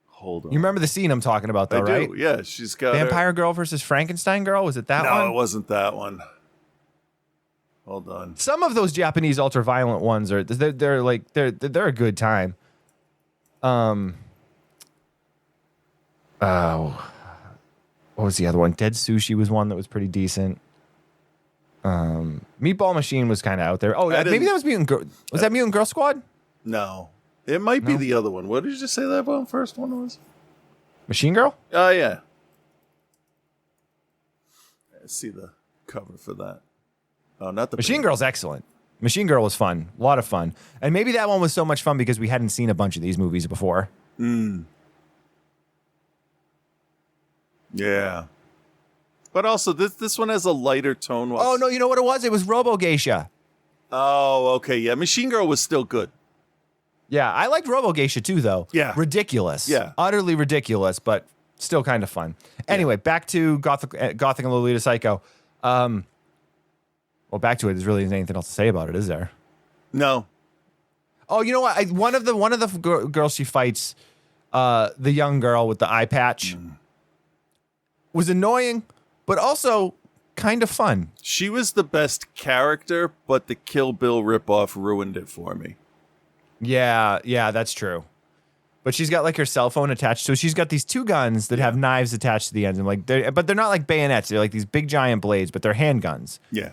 Hold on. You remember the scene I'm talking about, though, I right? do. Yeah, she's got Vampire Girl versus Frankenstein Girl. Was it that one? No, it wasn't that one. Hold on. Some of those Japanese ultra-violent ones they're a good time. What was the other one? Dead Sushi was one that was pretty decent. Meatball Machine was kind of out there. Oh, maybe that was Mutant Girl. Was that Mutant Girl Squad? No. It might be the other one. What did you just say that one first one was? Machine Girl? Oh, yeah. I see the cover for that. Oh, not the Machine Girl's excellent. Machine Girl was fun. A lot of fun. And maybe that one was so much fun because we hadn't seen a bunch of these movies before. Yeah. But also, this one has a lighter tone. Oh, no, you know what it was? It was Robo Geisha. Oh, okay. Yeah, Machine Girl was still good. Yeah, I liked Robo Geisha too, though. Yeah. Ridiculous. Yeah. Utterly ridiculous, but still kind of fun. Anyway, back to Gothic and Lolita Psycho. Well, back to it. There's really anything else to say about it, is there? No. Oh, you know what? One of the girls she fights, the young girl with the eye patch, was annoying, but also kind of fun. She was the best character, but the Kill Bill ripoff ruined it for me. Yeah, that's true. But she's got like her cell phone attached. So she's got these two guns that have knives attached to the ends. And but they're not like bayonets. They're like these big giant blades, but they're handguns. Yeah.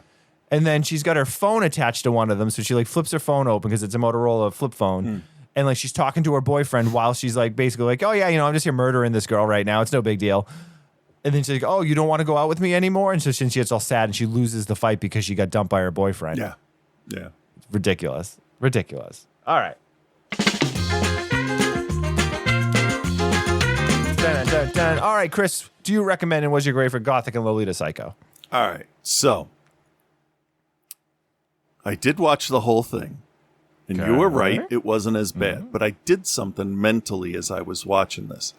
And then she's got her phone attached to one of them. So she like flips her phone open because it's a Motorola flip phone. And like she's talking to her boyfriend while she's like basically like, oh yeah, I'm just here murdering this girl right now. It's no big deal. And then she's like, oh, you don't want to go out with me anymore? And so she gets all sad and she loses the fight because she got dumped by her boyfriend. Yeah. Yeah. It's ridiculous. All right. Dun, dun, dun. All right, Chris, do you recommend and was your grade for Gothic and Lolita Psycho? All right. So I did watch the whole thing. And you were right. It wasn't as bad. But I did something mentally as I was watching this.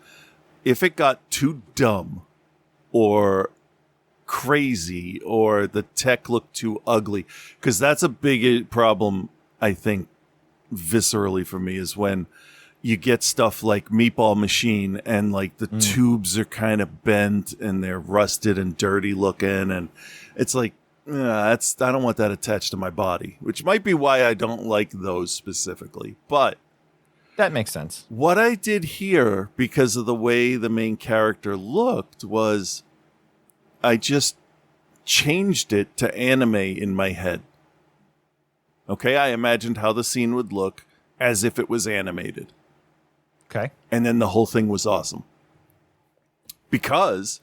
If it got too dumb or crazy or the tech looked too ugly, because that's a big problem, I think, viscerally for me, is when you get stuff like Meatball Machine and like the tubes are kind of bent and they're rusted and dirty looking. And it's like, I don't want that attached to my body, which might be why I don't like those specifically. But that makes sense. What I did here, because of the way the main character looked, was I just changed it to anime in my head. Okay, I imagined how the scene would look as if it was animated. Okay. And then the whole thing was awesome. Because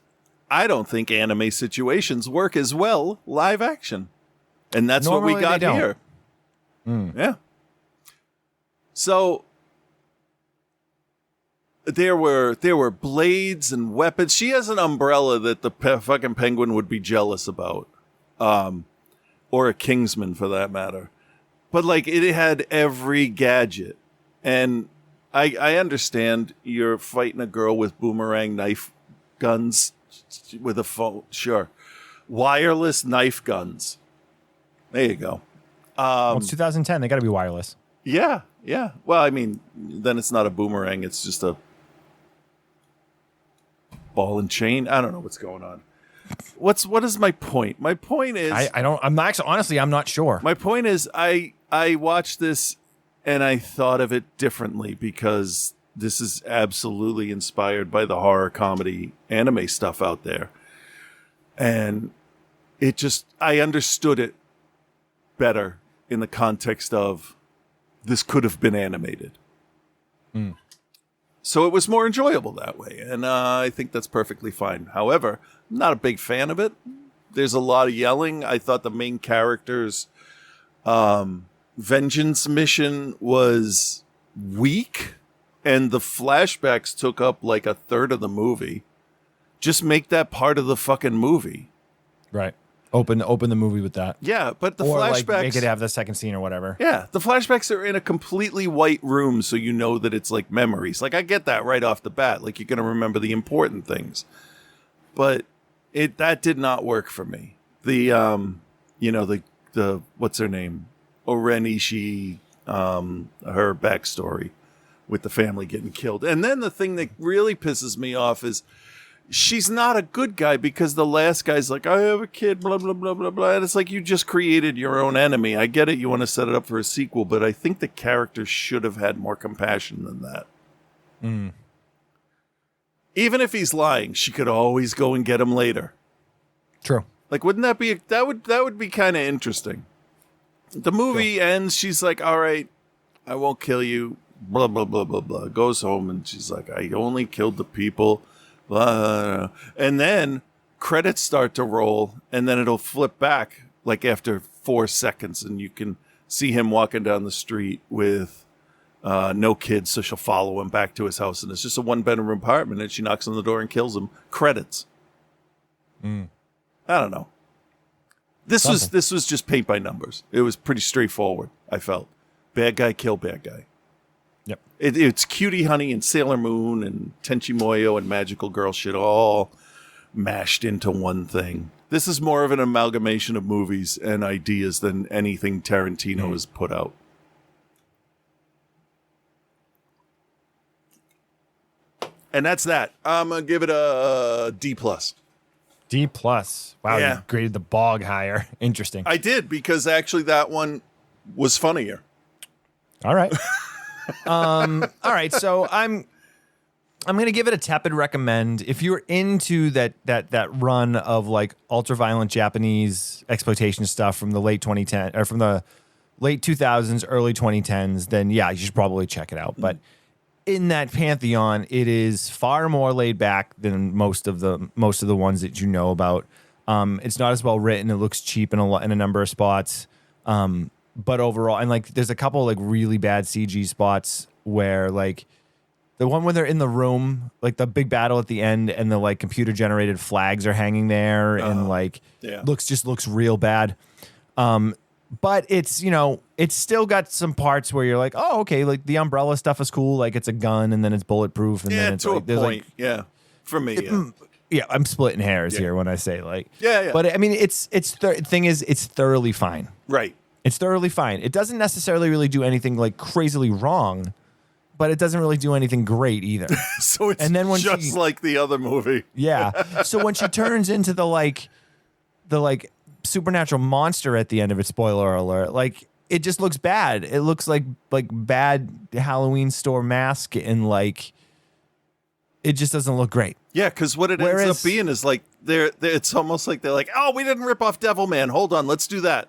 I don't think anime situations work as well live action. And that's Normally what we got they don't. here. Yeah. So there were blades and weapons. She has an umbrella that the fucking penguin would be jealous about. Or a Kingsman for that matter. But like it had every gadget. And I understand you're fighting a girl with boomerang knife guns with a phone. Sure. Wireless knife guns. There you go. Well, it's 2010. They got to be wireless. Yeah. Well, I mean, then it's not a boomerang. It's just a ball and chain. I don't know what's going on. What is my point? My point is I'm actually honestly I'm not sure. My point is I watched this and I thought of it differently because this is absolutely inspired by the horror comedy anime stuff out there. And I understood it better in the context of this could have been animated. So it was more enjoyable that way. And I think that's perfectly fine. However, I'm not a big fan of it. There's a lot of yelling. I thought the main character's vengeance mission was weak. And the flashbacks took up like a third of the movie. Just make that part of the fucking movie. Right. Open the movie with that. Yeah, but the or flashbacks... like make it have the second scene or whatever. Yeah, the flashbacks are in a completely white room, so you know that it's like memories. Like, I get that right off the bat. Like, you're going to remember the important things. But that did not work for me. The what's her name? Orenishi, her backstory with the family getting killed. And then the thing that really pisses me off is she's not a good guy because the last guy's like, I have a kid, blah, blah, blah, blah, blah. And it's like, you just created your own enemy. I get it. You want to set it up for a sequel, but I think the character should have had more compassion than that. Even if he's lying, she could always go and get him later. True. Like, wouldn't that be, that would be kind of interesting. The movie ends. She's like, all right, I won't kill you. Blah, blah, blah, blah, blah. Goes home and she's like, I only killed the people. Blah. And then credits start to roll and then it'll flip back like after 4 seconds and you can see him walking down the street with no kids. So she'll follow him back to his house and it's just a 1-bedroom apartment and she knocks on the door and kills him. Credits. I don't know. This was just paint by numbers. It was pretty straightforward, I felt. Bad guy, kill bad guy. Yep. It's Cutie Honey and Sailor Moon and Tenchi Muyo and Magical Girl shit all mashed into one thing. This is more of an amalgamation of movies and ideas than anything Tarantino has put out. And that's that. I'm going to give it a D+. D+. Wow, Yeah. you graded the bog higher. Interesting. I did because actually that one was funnier. All right. All right, so I'm gonna give it a tepid recommend. If you're into that run of like ultra-violent Japanese exploitation stuff from the late 2010 or from the late 2000s, early 2010s, then yeah, you should probably check it out. But in that pantheon, it is far more laid back than most of the ones that you know about. It's not as well written. It looks cheap in a number of spots. But overall, and like, there's a couple like really bad CG spots where like the one where they're in the room, like the big battle at the end, and the like computer generated flags are hanging there, and like looks real bad. But it's, you know, it's still got some parts where you're like, oh, okay, like the umbrella stuff is cool, like it's a gun and then it's bulletproof, and then it's to like a there's point. like Yeah, for me. yeah, I'm splitting hairs here when I say like Yeah. But I mean, it's thing is, it's thoroughly fine. Right. It's thoroughly fine. It doesn't necessarily really do anything like crazily wrong, but it doesn't really do anything great either. So it's and then when just like the other movie. Yeah. So when she turns into the supernatural monster at the end of it, spoiler alert, like it just looks bad. It looks like bad Halloween store mask, and like it just doesn't look great. Yeah, because what it ends up being is like it's almost like they're like, oh, we didn't rip off Devilman. Hold on, let's do that.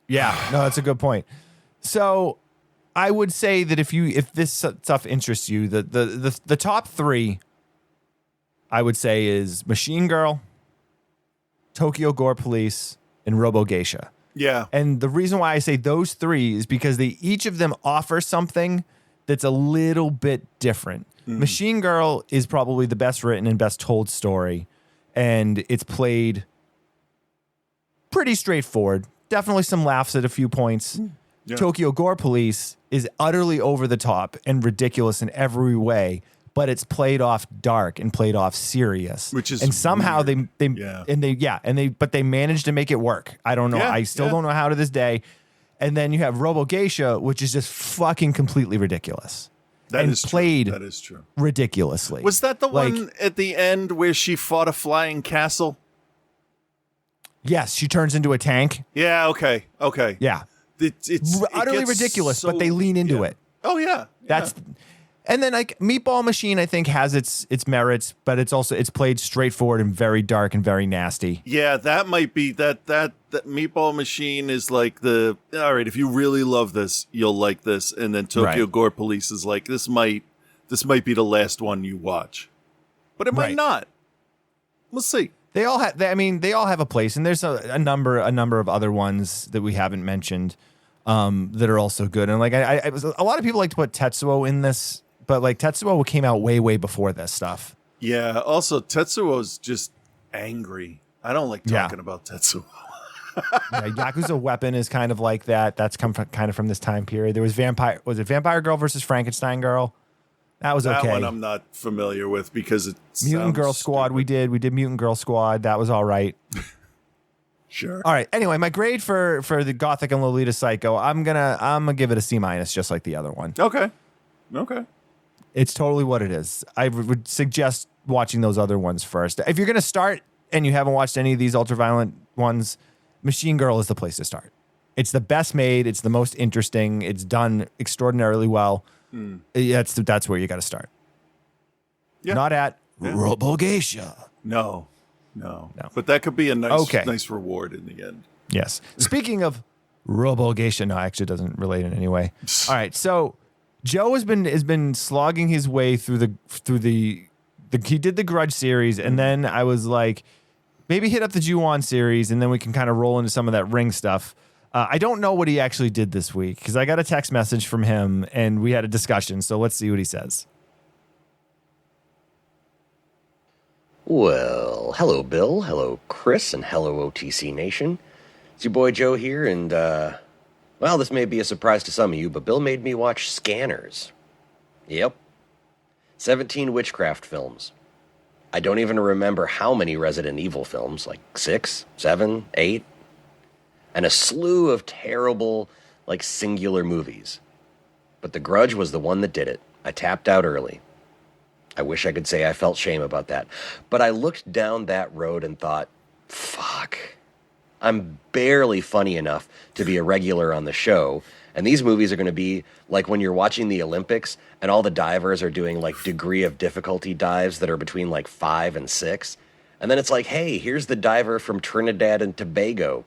Yeah, no, that's a good point. So I would say that if this stuff interests you, the top three, I would say, is Machine Girl, Tokyo Gore Police, and Robo Geisha. Yeah. And the reason why I say those three is because each of them offer something that's a little bit different. Machine Girl is probably the best written and best told story, and it's played pretty straightforward. Definitely some laughs at a few points. Yeah. Tokyo Gore Police is utterly over the top and ridiculous in every way, but it's played off dark and played off serious. Which is and somehow weird. they managed to make it work. I don't know. Yeah, I still yeah. don't know how to this day. And then you have Robo Geisha, which is just fucking completely ridiculous. That and is played true. That is true. ridiculously. Was that the Like, one at the end where she fought a flying castle? Yes, she turns into a tank. Yeah, okay. Yeah. It Utterly gets ridiculous, so- but they lean into yeah. it. Oh, yeah. That's and then like Meatball Machine, I think has its merits, but it's played straightforward and very dark and very nasty. Yeah, that might be that Meatball Machine is like all right, if you really love this, you'll like this. And then Tokyo Right. Gore Police is like, this might be the last one you watch. But it might Right. not. We'll see. They all have they all have a place, and there's a number of other ones that we haven't mentioned that are also good. And like I was, a lot of people like to put Tetsuo in this, but like Tetsuo came out way before this stuff. Yeah, also Tetsuo's just angry. I don't like Yeah. talking about Tetsuo. Yeah, Yakuza Weapon is kind of like that. That's come from, kind of from this time period. There was Vampire Girl versus Frankenstein Girl? That was okay. That one I'm not familiar with because it's Mutant Girl Squad. We did Mutant Girl Squad. That was all right. Sure. All right. Anyway, my grade for the Gothic and Lolita Psycho, I'm gonna give it a C-, just like the other one. Okay. It's totally what it is. I would suggest watching those other ones first. If you're gonna start and you haven't watched any of these ultra-violent ones, Machine Girl is the place to start. It's the best made. It's the most interesting. It's done extraordinarily well. That's where you got to start. Yeah. Not at Robo Geisha. No. But that could be a nice Okay. nice reward in the end. Yes. Speaking of Robo Geisha, no, actually it doesn't relate in any way. All right, so Joe has been slogging his way through the he did the Grudge series, and then I was like, maybe hit up the Ju-On series, and then we can kind of roll into some of that Ring stuff. I don't know what he actually did this week because I got a text message from him and we had a discussion. So let's see what he says. Well, hello, Bill. Hello, Chris. And hello, OTC Nation. It's your boy Joe here. And, well, this may be a surprise to some of you, but Bill made me watch Scanners. Yep. 17 witchcraft films. I don't even remember how many Resident Evil films, like 6, 7, 8. And a slew of terrible, like, singular movies. But The Grudge was the one that did it. I tapped out early. I wish I could say I felt shame about that. But I looked down that road and thought, fuck. I'm barely funny enough to be a regular on the show. And these movies are going to be like when you're watching the Olympics and all the divers are doing, like, degree of difficulty dives that are between, like, 5 and 6. And then it's like, hey, here's the diver from Trinidad and Tobago.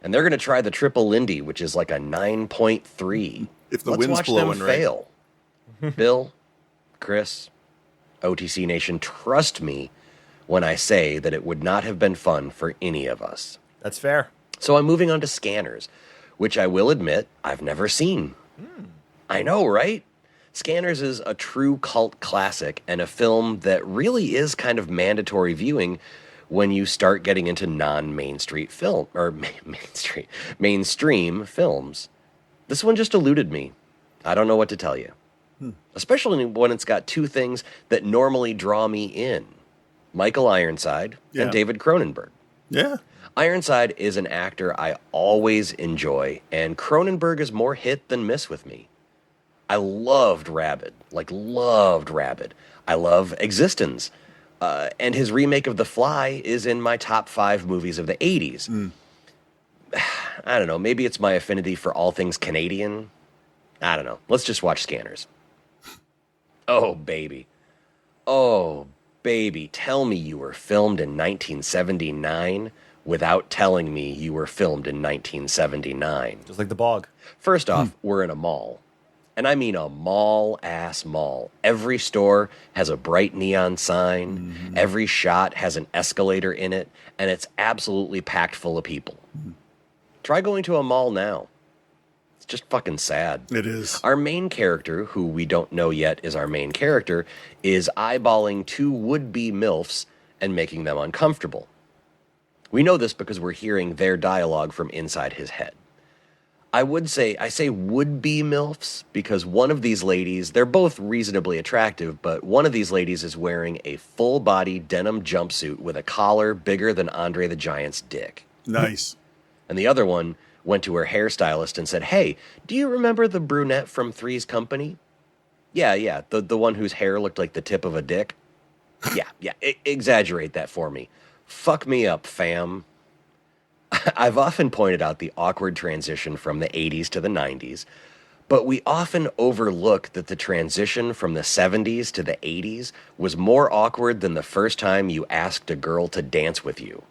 And they're going to try the triple Lindy, which is like a 9.3. If the Let's wind's watch blowing them right. fail. Bill, Chris, OTC Nation, trust me when I say that it would not have been fun for any of us. That's fair. So I'm moving on to Scanners, which I will admit I've never seen. I know, right? Scanners is a true cult classic and a film that really is kind of mandatory viewing when you start getting into non-mainstream film or mainstream films. This one just eluded me. I don't know what to tell you. Especially when it's got two things that normally draw me in. Michael Ironside Yeah. and David Cronenberg. Yeah. Ironside is an actor I always enjoy, and Cronenberg is more hit than miss with me. I loved Rabid. I love Existence. And his remake of The Fly is in my top 5 movies of the 80s. I don't know. Maybe it's my affinity for all things Canadian. I don't know. Let's just watch Scanners. Oh, baby. Oh, baby. Tell me you were filmed in 1979 without telling me you were filmed in 1979. Just like the bog. First off, we're in a mall. And I mean a mall-ass mall. Every store has a bright neon sign. Mm-hmm. Every shot has an escalator in it. And it's absolutely packed full of people. Mm-hmm. Try going to a mall now. It's just fucking sad. It is. Our main character, who we don't know yet is our main character, is eyeballing 2 would-be MILFs and making them uncomfortable. We know this because we're hearing their dialogue from inside his head. I say would-be MILFs because one of these ladies, they're both reasonably attractive, but one of these ladies is wearing a full-body denim jumpsuit with a collar bigger than Andre the Giant's dick. Nice. And the other one went to her hairstylist and said, "Hey, do you remember the brunette from Three's Company?" Yeah, the one whose hair looked like the tip of a dick. Yeah, exaggerate that for me. Fuck me up, fam. I've often pointed out the awkward transition from the 80s to the 90s, but we often overlook that the transition from the 70s to the 80s was more awkward than the first time you asked a girl to dance with you.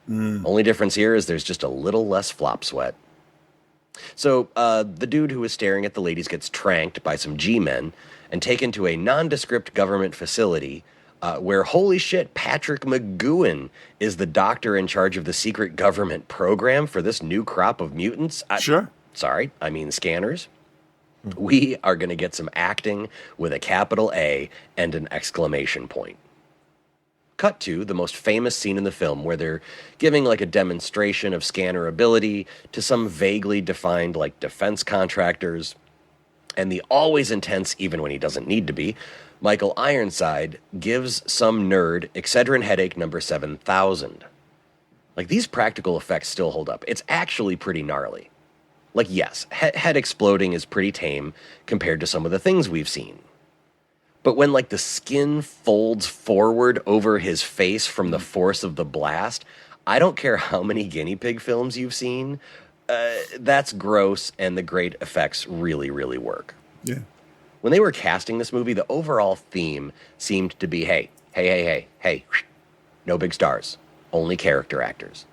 Only difference here is there's just a little less flop sweat. So the dude who is staring at the ladies gets tranked by some G-men and taken to a nondescript government facility where, holy shit, Patrick McGowan is the doctor in charge of the secret government program for this new crop of mutants. I mean scanners. We are going to get some acting with a capital A and an exclamation point. Cut to the most famous scene in the film where they're giving like a demonstration of scanner ability to some vaguely defined like defense contractors. And the always intense, even when he doesn't need to be, Michael Ironside gives some nerd Excedrin headache number 7000. Like, these practical effects still hold up. It's actually pretty gnarly. Like, yes, head exploding is pretty tame compared to some of the things we've seen. But when, like, the skin folds forward over his face from the force of the blast, I don't care how many guinea pig films you've seen, that's gross, and the great effects really, really work. Yeah. When they were casting this movie, the overall theme seemed to be, hey, no big stars, only character actors.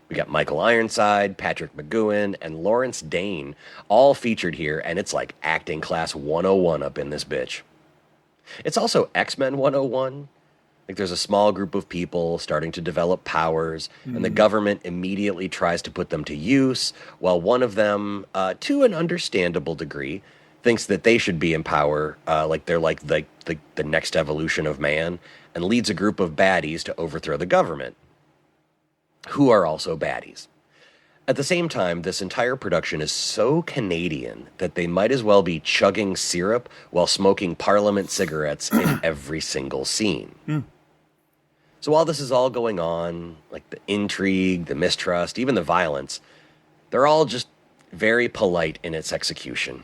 We got Michael Ironside, Patrick McGowan, and Lawrence Dane all featured here, and it's like acting class 101 up in this bitch. It's also X-Men 101. Like, there's a small group of people starting to develop powers, and the government immediately tries to put them to use, while one of them, to an understandable degree, thinks that they should be in power, like they're like the next evolution of man, and leads a group of baddies to overthrow the government, who are also baddies. At the same time, this entire production is so Canadian that they might as well be chugging syrup while smoking Parliament cigarettes in every single scene. So while this is all going on, like the intrigue, the mistrust, even the violence, they're all just very polite in its execution.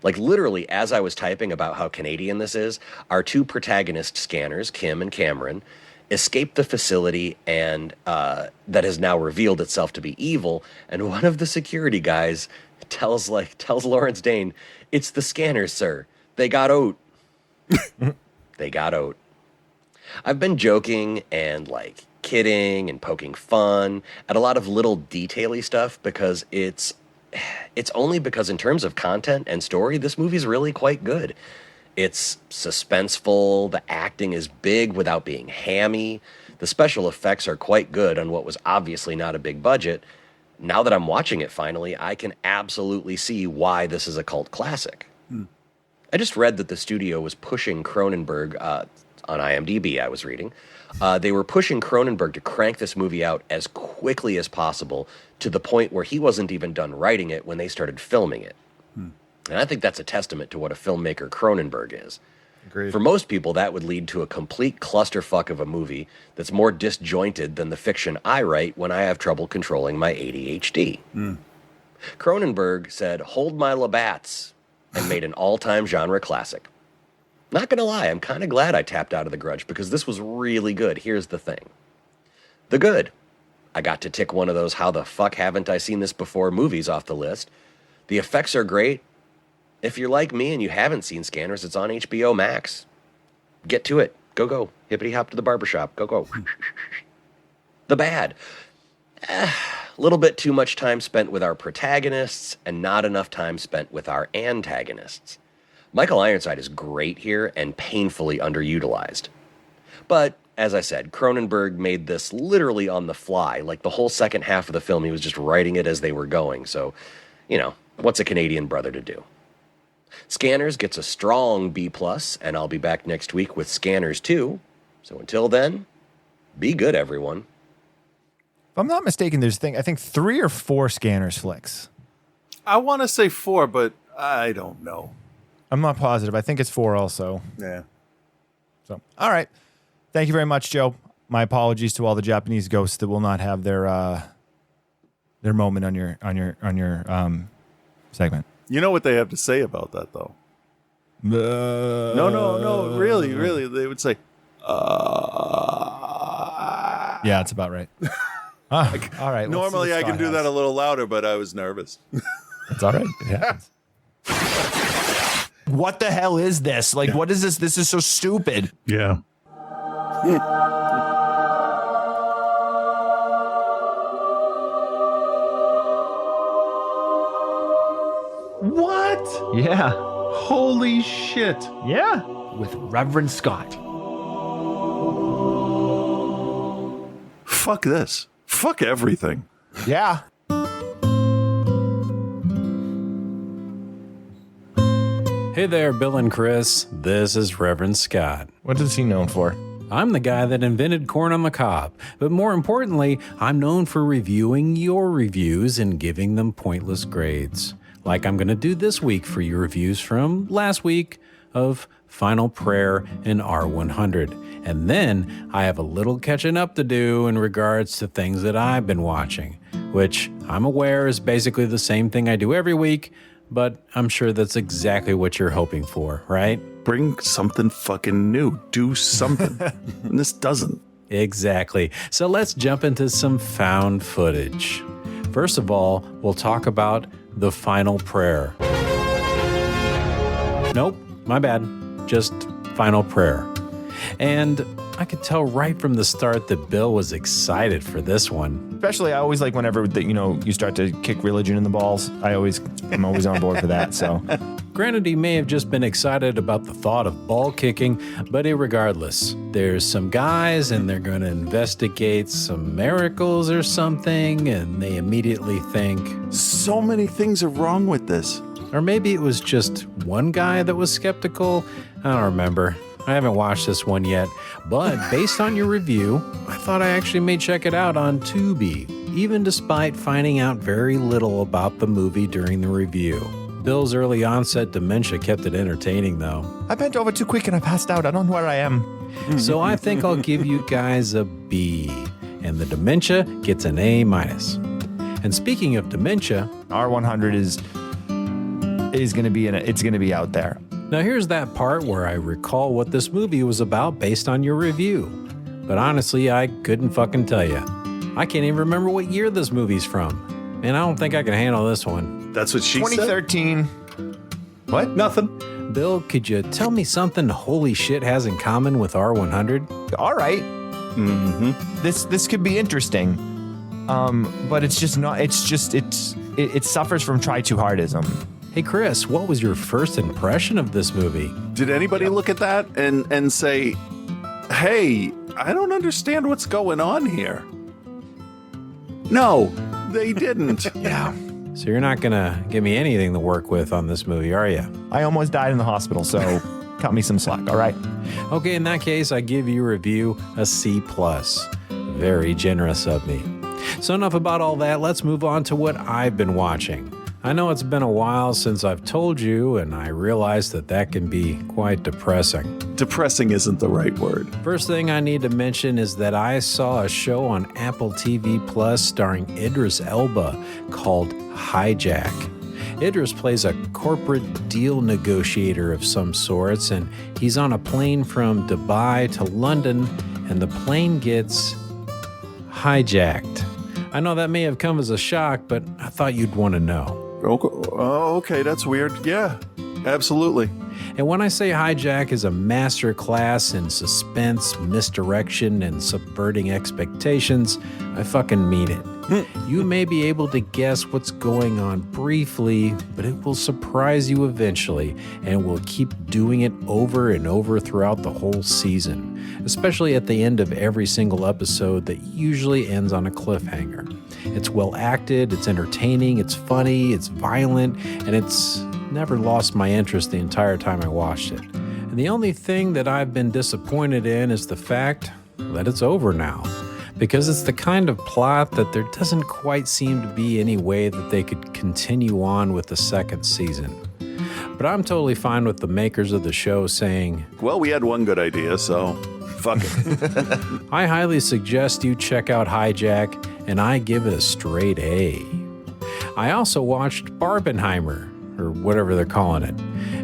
Like, literally, as I was typing about how Canadian this is, our 2 protagonist scanners, Kim and Cameron, escape the facility and that has now revealed itself to be evil. And one of the security guys tells Lawrence Dane, "It's the scanners, sir. They got out." They got out. I've been joking and like kidding and poking fun at a lot of little detaily stuff because it's only because in terms of content and story, this movie's really quite good. It's suspenseful, the acting is big without being hammy, the special effects are quite good on what was obviously not a big budget. Now that I'm watching it finally, I can absolutely see why this is a cult classic. I just read that the studio was pushing Cronenberg, on IMDb I was reading, they were pushing Cronenberg to crank this movie out as quickly as possible to the point where he wasn't even done writing it when they started filming it. And I think that's a testament to what a filmmaker Cronenberg is. Agreed. For most people, that would lead to a complete clusterfuck of a movie that's more disjointed than the fiction I write when I have trouble controlling my ADHD. Cronenberg said, "Hold my Labatt's," and made an all-time genre classic. Not gonna lie, I'm kind of glad I tapped out of The Grudge because this was really good. Here's the thing. The good. I got to tick one of those how the fuck haven't I seen this before movies off the list. The effects are great. If you're like me and you haven't seen Scanners, it's on HBO Max. Get to it. Go. Hippity hop to the barbershop. Go. The bad. A little bit too much time spent with our protagonists and not enough time spent with our antagonists. Michael Ironside is great here and painfully underutilized. But, as I said, Cronenberg made this literally on the fly. Like the whole second half of the film, he was just writing it as they were going. So, what's a Canadian brother to do? Scanners gets a strong B+, and I'll be back next week with Scanners 2. So until then, be good, everyone. If I'm not mistaken, I think 3 or 4 Scanners flicks. I want to say 4, but I don't know. I'm not positive. I think it's 4 also. Yeah. So, all right. Thank you very much, Joe. My apologies to all the Japanese ghosts that will not have their moment on your segment. You know what they have to say about that, though? No. Really. They would say, Yeah, it's about right. All right. Normally I can do that a little louder, but I was nervous. It's all right. It happens. What the hell is this? Like, what is this? This is so stupid. Yeah. What? Yeah. Holy shit. Yeah. With Reverend Scott. Fuck this. Fuck everything. Yeah. Hey there, Bill and Chris. This is Reverend Scott. What is he known for? I'm the guy that invented corn on the cob, but more importantly, I'm known for reviewing your reviews and giving them pointless grades. Like I'm going to do this week for your reviews from last week of Final Prayer and R100. And then I have a little catching up to do in regards to things that I've been watching, which I'm aware is basically the same thing I do every week, but I'm sure that's exactly what you're hoping for, right? Bring something fucking new. Do something. And this doesn't. Exactly. So let's jump into some found footage. First of all, we'll talk about The Final Prayer. Nope, my bad. Just Final Prayer. And I could tell right from the start that Bill was excited for this one. Especially, I always like whenever you start to kick religion in the balls. I'm always on board for that. So, granted, he may have just been excited about the thought of ball kicking, but irregardless, there's some guys and they're going to investigate some miracles or something, and they immediately think, so many things are wrong with this. Or maybe it was just one guy that was skeptical. I don't remember. I haven't watched this one yet, but based on your review, I thought I actually may check it out on Tubi, even despite finding out very little about the movie during the review. Bill's early onset dementia kept it entertaining, though. I bent over too quick and I passed out. I don't know where I am. So I think I'll give you guys a B, and the dementia gets an A-. And speaking of dementia, R100 is going to be it's going to be out there. Now here's that part where I recall what this movie was about based on your review. But honestly, I couldn't fucking tell you. I can't even remember what year this movie's from. And I don't think I can handle this one. That's what she 2013. said? What? Nothing. Bill, could you tell me something holy shit has in common with R100? All right. Mm-hmm. This could be interesting. But it's just not, it suffers from try too hardism. Hey Chris, what was your first impression of this movie? Did anybody look at that and say, hey, I don't understand what's going on here? No, they didn't. Yeah. So you're not gonna give me anything to work with on this movie, are you? I almost died in the hospital, so cut me some slack, all right? Okay, in that case, I give your review a C+. Very generous of me. So enough about all that, let's move on to what I've been watching. I know it's been a while since I've told you, and I realize that can be quite depressing. Depressing isn't the right word. First thing I need to mention is that I saw a show on Apple TV Plus starring Idris Elba called Hijack. Idris plays a corporate deal negotiator of some sorts, and he's on a plane from Dubai to London, and the plane gets hijacked. I know that may have come as a shock, but I thought you'd want to know. Okay, that's weird. Yeah, absolutely. And when I say Hijack is a master class in suspense, misdirection, and subverting expectations, I fucking mean it. You may be able to guess what's going on briefly, but it will surprise you eventually, and will keep doing it over and over throughout the whole season, especially at the end of every single episode that usually ends on a cliffhanger. It's well acted, it's entertaining, it's funny, it's violent, and it's never lost my interest the entire time I watched it. And the only thing that I've been disappointed in is the fact that it's over now. Because it's the kind of plot that there doesn't quite seem to be any way that they could continue on with the second season. But I'm totally fine with the makers of the show saying, well, we had one good idea, so fuck it. I highly suggest you check out Hijack, and I give it a straight A. I also watched Barbenheimer, or whatever they're calling it.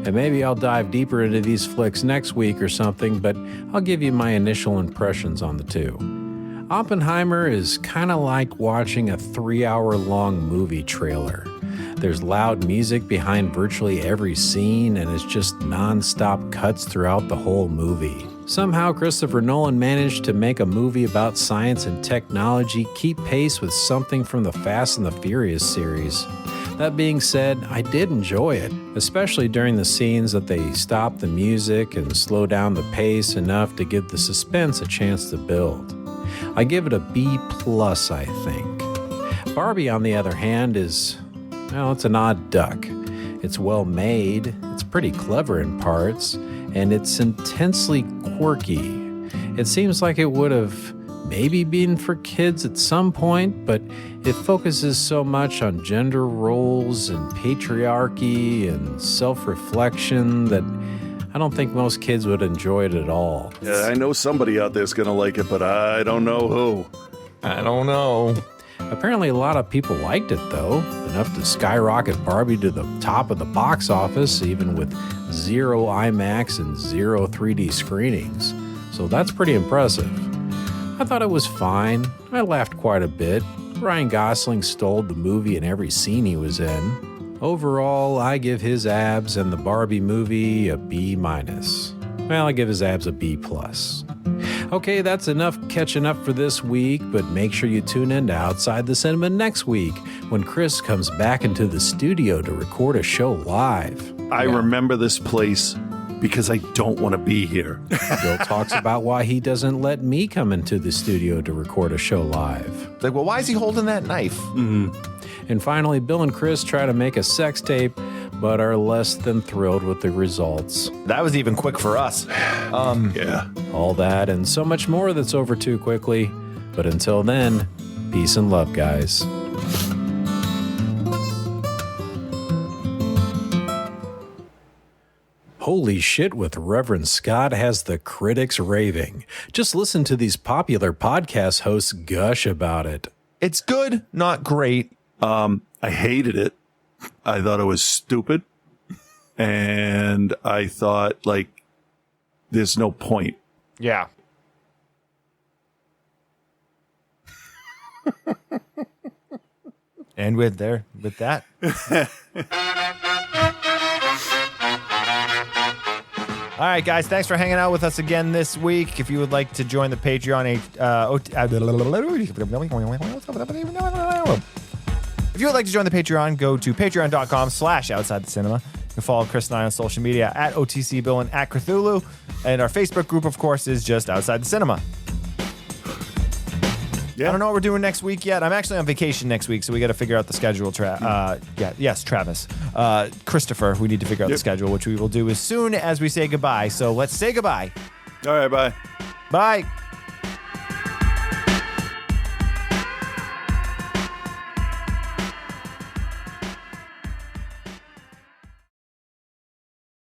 And maybe I'll dive deeper into these flicks next week or something, but I'll give you my initial impressions on the two. Oppenheimer is kind of like watching a 3-hour-long movie trailer. There's loud music behind virtually every scene, and it's just non-stop cuts throughout the whole movie. Somehow Christopher Nolan managed to make a movie about science and technology keep pace with something from the Fast and the Furious series. That being said, I did enjoy it, especially during the scenes that they stop the music and slow down the pace enough to give the suspense a chance to build. I give it a B+, I think. Barbie, on the other hand, is, well, it's an odd duck. It's well made, it's pretty clever in parts, and it's intensely quirky. It seems like it would have maybe been for kids at some point, but it focuses so much on gender roles and patriarchy and self-reflection that I don't think most kids would enjoy it at all. Yeah, I know somebody out there's going to like it, but I don't know who. I don't know. Apparently a lot of people liked it, though, enough to skyrocket Barbie to the top of the box office, even with 0 IMAX and 0 3D screenings. So that's pretty impressive. I thought it was fine. I laughed quite a bit. Ryan Gosling stole the movie in every scene he was in. Overall, I give his abs and the Barbie movie a B-. Well, I give his abs a B+. Okay, that's enough catching up for this week, but make sure you tune in to Outside the Cinema next week when Chris comes back into the studio to record a show live. I remember this place because I don't want to be here. Bill talks about why he doesn't let me come into the studio to record a show live. It's like, well, why is he holding that knife? Mm-hmm. And finally, Bill and Chris try to make a sex tape, but are less than thrilled with the results. That was even quick for us. Yeah. All that and so much more that's over too quickly. But until then, peace and love, guys. Holy Shit with Reverend Scott has the critics raving. Just listen to these popular podcast hosts gush about it. It's good, not great. I hated it. I thought it was stupid. And I thought, like, there's no point. Yeah. And with that. All right, guys, thanks for hanging out with us again this week. If you would like to join the Patreon, go to patreon.com/outsidethecinema. You can follow Chris and I on social media at OTCBill and at Cthulhu. And our Facebook group, of course, is just Outside the Cinema. Yeah. I don't know what we're doing next week yet. I'm actually on vacation next week, so we got to figure out the schedule. Travis. Christopher, we need to figure out the schedule, which we will do as soon as we say goodbye. So let's say goodbye. All right, bye. Bye.